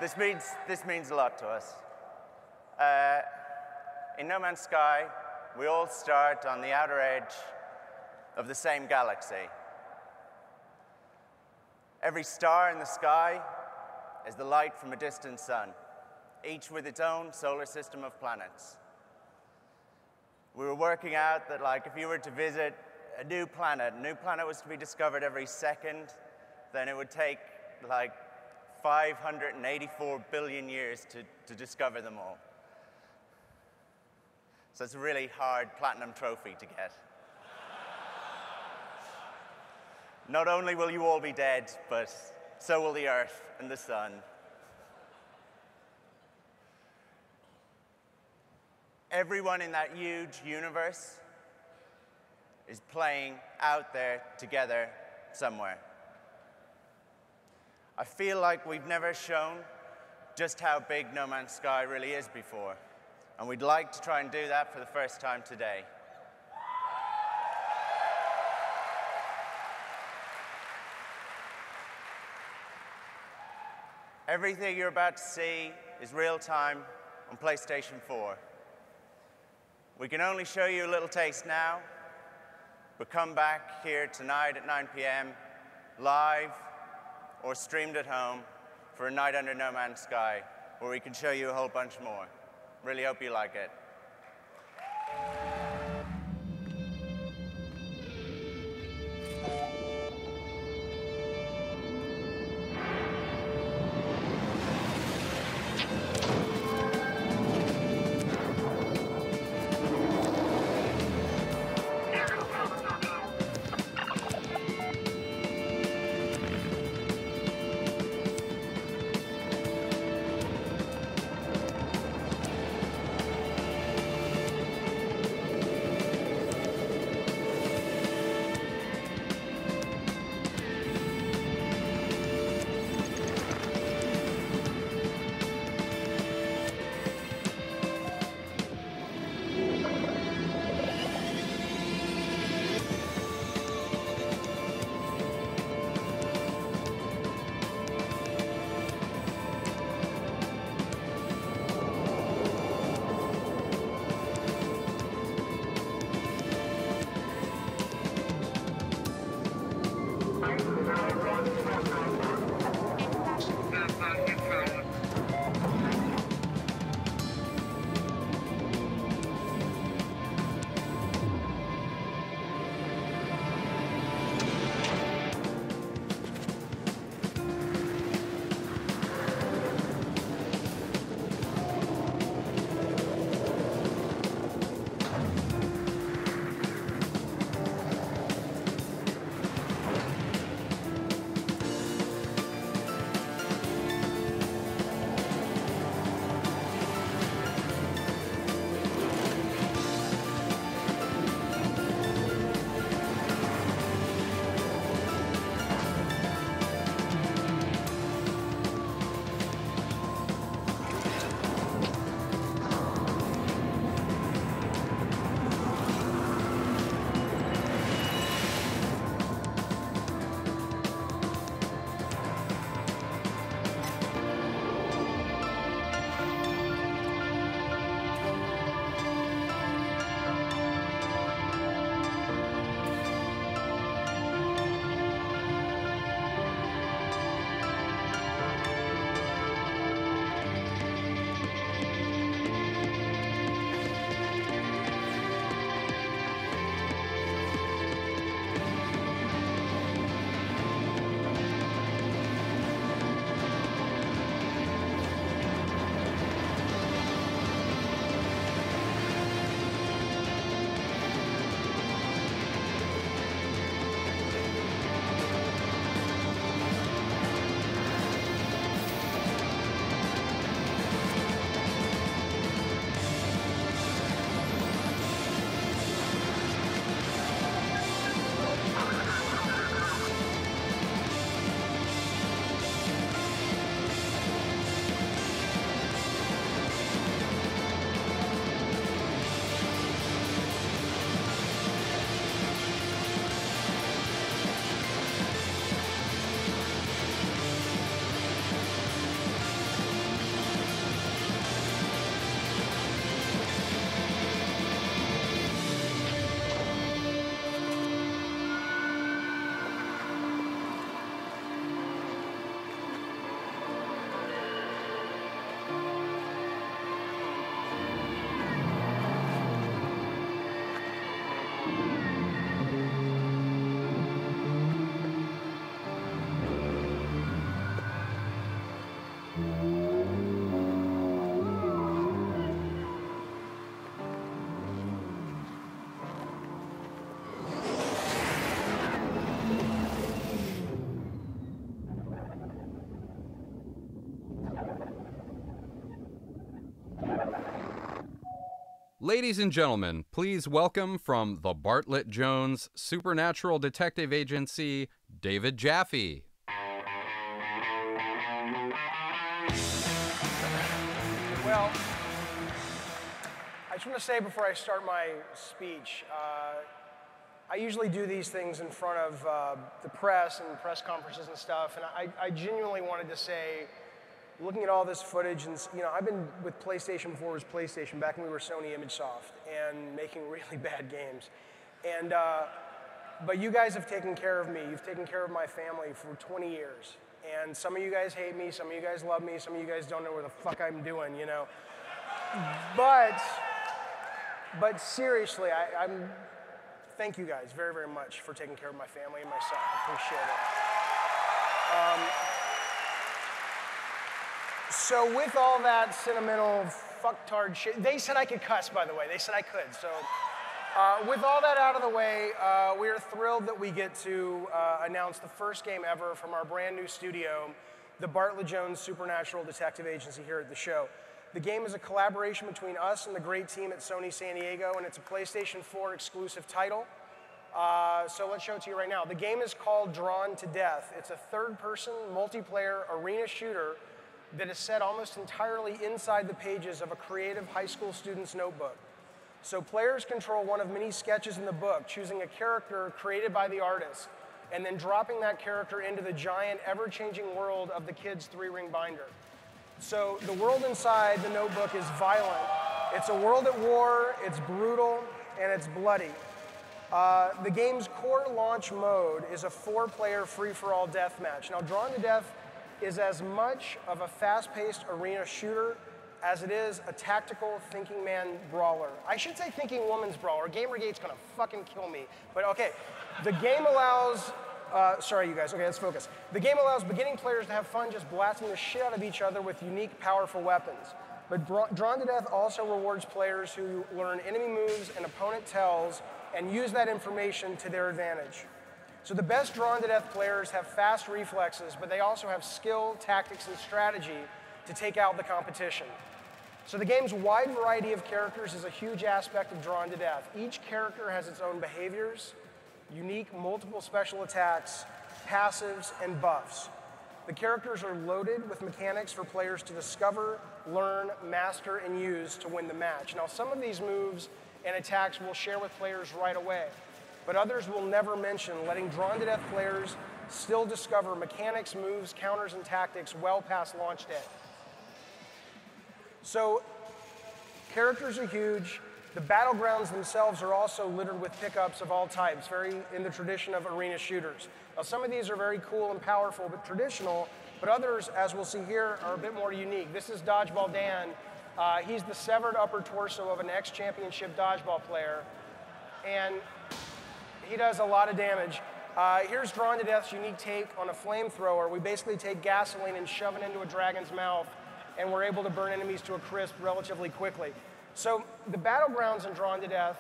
This means a lot to us. In No Man's Sky, we all start on the outer edge of the same galaxy. Every star in the sky is the light from a distant sun, each with its own solar system of planets. We were working out that, like, if you were to visit a new planet was to be discovered every second, then it would take, like, 584 billion years to discover them all. So it's a really hard platinum trophy to get. Not only will you all be dead, but so will the Earth and the Sun. Everyone in that huge universe is playing out there together somewhere. I feel like we've never shown just how big No Man's Sky really is before, and we'd like to try and do that for the first time today. Everything you're about to see is real-time on PlayStation 4. We can only show you a little taste now, but come back here tonight at 9 p.m. live or streamed at home for a night under No Man's Sky, where we can show you a whole bunch more. Really hope you like it. Ladies and gentlemen, please welcome from the Bartlett Jones Supernatural Detective Agency, David Jaffe. Well, I just want to say before I start my speech, I usually do these things in front of the press and press conferences and stuff, and I genuinely wanted to say, looking at all this footage, and I've been with PlayStation before it was PlayStation, back when we were Sony ImageSoft, and making really bad games. And, but you guys have taken care of me. You've taken care of my family for 20 years. And some of you guys hate me, some of you guys love me, some of you guys don't know what the fuck I'm doing, you know? But seriously, I'm thank you guys very, very much for taking care of my family and myself. I appreciate it. So with all that sentimental fucktard shit, they said I could cuss, by the way. They said I could. So with all that out of the way, we are thrilled that we get to announce the first game ever from our brand new studio, the Bartlett Jones Supernatural Detective Agency here at the show. The game is a collaboration between us and the great team at Sony San Diego, and it's a PlayStation 4 exclusive title. So let's show it to you right now. The game is called Drawn to Death. It's a third-person, multiplayer arena shooter that is set almost entirely inside the pages of a creative high school student's notebook. So players control one of many sketches in the book, choosing a character created by the artist, and then dropping that character into the giant, ever-changing world of the kid's 3-ring binder. So the world inside the notebook is violent. It's a world at war, it's brutal, and it's bloody. The game's core launch mode is a 4-player free-for-all deathmatch. Now, Drawn to Death is as much of a fast-paced arena shooter as it is a tactical thinking man brawler. I should say thinking woman's brawler. Gamergate's gonna fucking kill me. But okay, the game allows, sorry you guys, okay, let's focus. The game allows beginning players to have fun just blasting the shit out of each other with unique, powerful weapons. But Drawn to Death also rewards players who learn enemy moves and opponent tells and use that information to their advantage. So the best Drawn to Death players have fast reflexes, but they also have skill, tactics, and strategy to take out the competition. So the game's wide variety of characters is a huge aspect of Drawn to Death. Each character has its own behaviors, unique multiple special attacks, passives, and buffs. The characters are loaded with mechanics for players to discover, learn, master, and use to win the match. Now, some of these moves and attacks we'll share with players right away, but others we'll never mention, letting Drawn to Death players still discover mechanics, moves, counters, and tactics well past launch day. So, characters are huge. The battlegrounds themselves are also littered with pickups of all types, very in the tradition of arena shooters. Now, some of these are very cool and powerful, but traditional, but others, as we'll see here, are a bit more unique. This is Dodgeball Dan. He's the severed upper torso of an ex-championship dodgeball player, and he does a lot of damage. Here's Drawn to Death's unique take on a flamethrower. We basically take gasoline and shove it into a dragon's mouth, and we're able to burn enemies to a crisp relatively quickly. So the battlegrounds in Drawn to Death,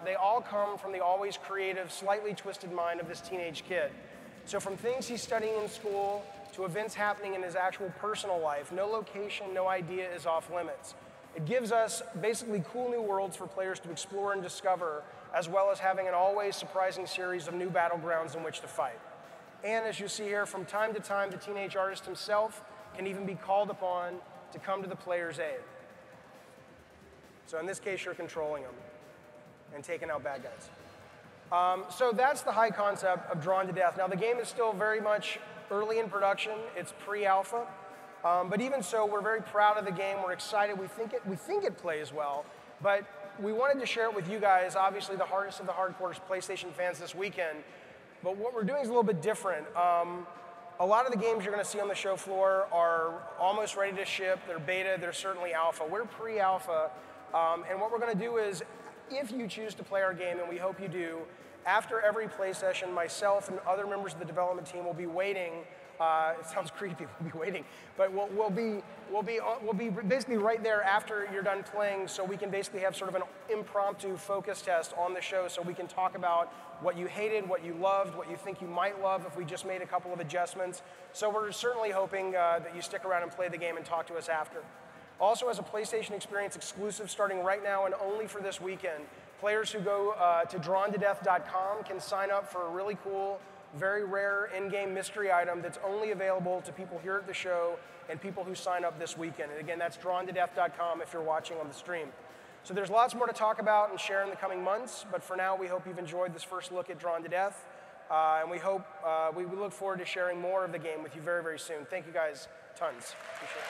they all come from the always creative, slightly twisted mind of this teenage kid. So from things he's studying in school to events happening in his actual personal life, no location, no idea is off limits. It gives us basically cool new worlds for players to explore and discover, as well as having an always surprising series of new battlegrounds in which to fight. And as you see here, from time to time, the teenage artist himself can even be called upon to come to the player's aid. So in this case, you're controlling them and taking out bad guys. So that's the high concept of Drawn to Death. Now the game is still very much early in production. It's pre-alpha. But even so, we're very proud of the game. We're excited. We think it plays well. But we wanted to share it with you guys, obviously the hardest of the hardcore PlayStation fans this weekend. But what we're doing is a little bit different. A lot of the games you're going to see on the show floor are almost ready to ship. They're beta. They're certainly alpha. We're pre-alpha. And what we're going to do is, if you choose to play our game, and we hope you do, after every play session, myself and other members of the development team will be waiting. It sounds creepy, we'll be waiting, but we'll be basically right there after you're done playing, so we can basically have sort of an impromptu focus test on the show, so we can talk about what you hated, what you loved, what you think you might love if we just made a couple of adjustments. So we're certainly hoping that you stick around and play the game and talk to us after. Also, as a PlayStation Experience exclusive starting right now and only for this weekend, players who go to drawntodeath.com can sign up for a really cool very rare in-game mystery item that's only available to people here at the show and people who sign up this weekend. And again, that's drawntodeath.com if you're watching on the stream. So there's lots more to talk about and share in the coming months, but for now, we hope you've enjoyed this first look at Drawn to Death, and we look forward to sharing more of the game with you very, very soon. Thank you guys tons. Appreciate it.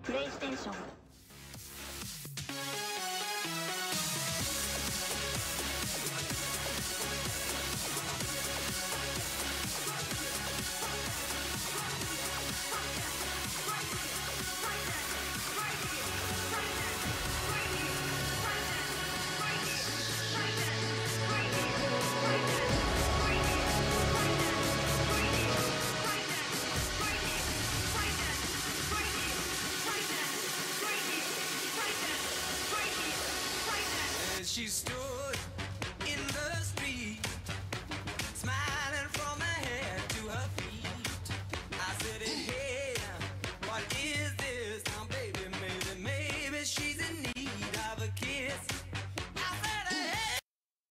PlayStation. She's still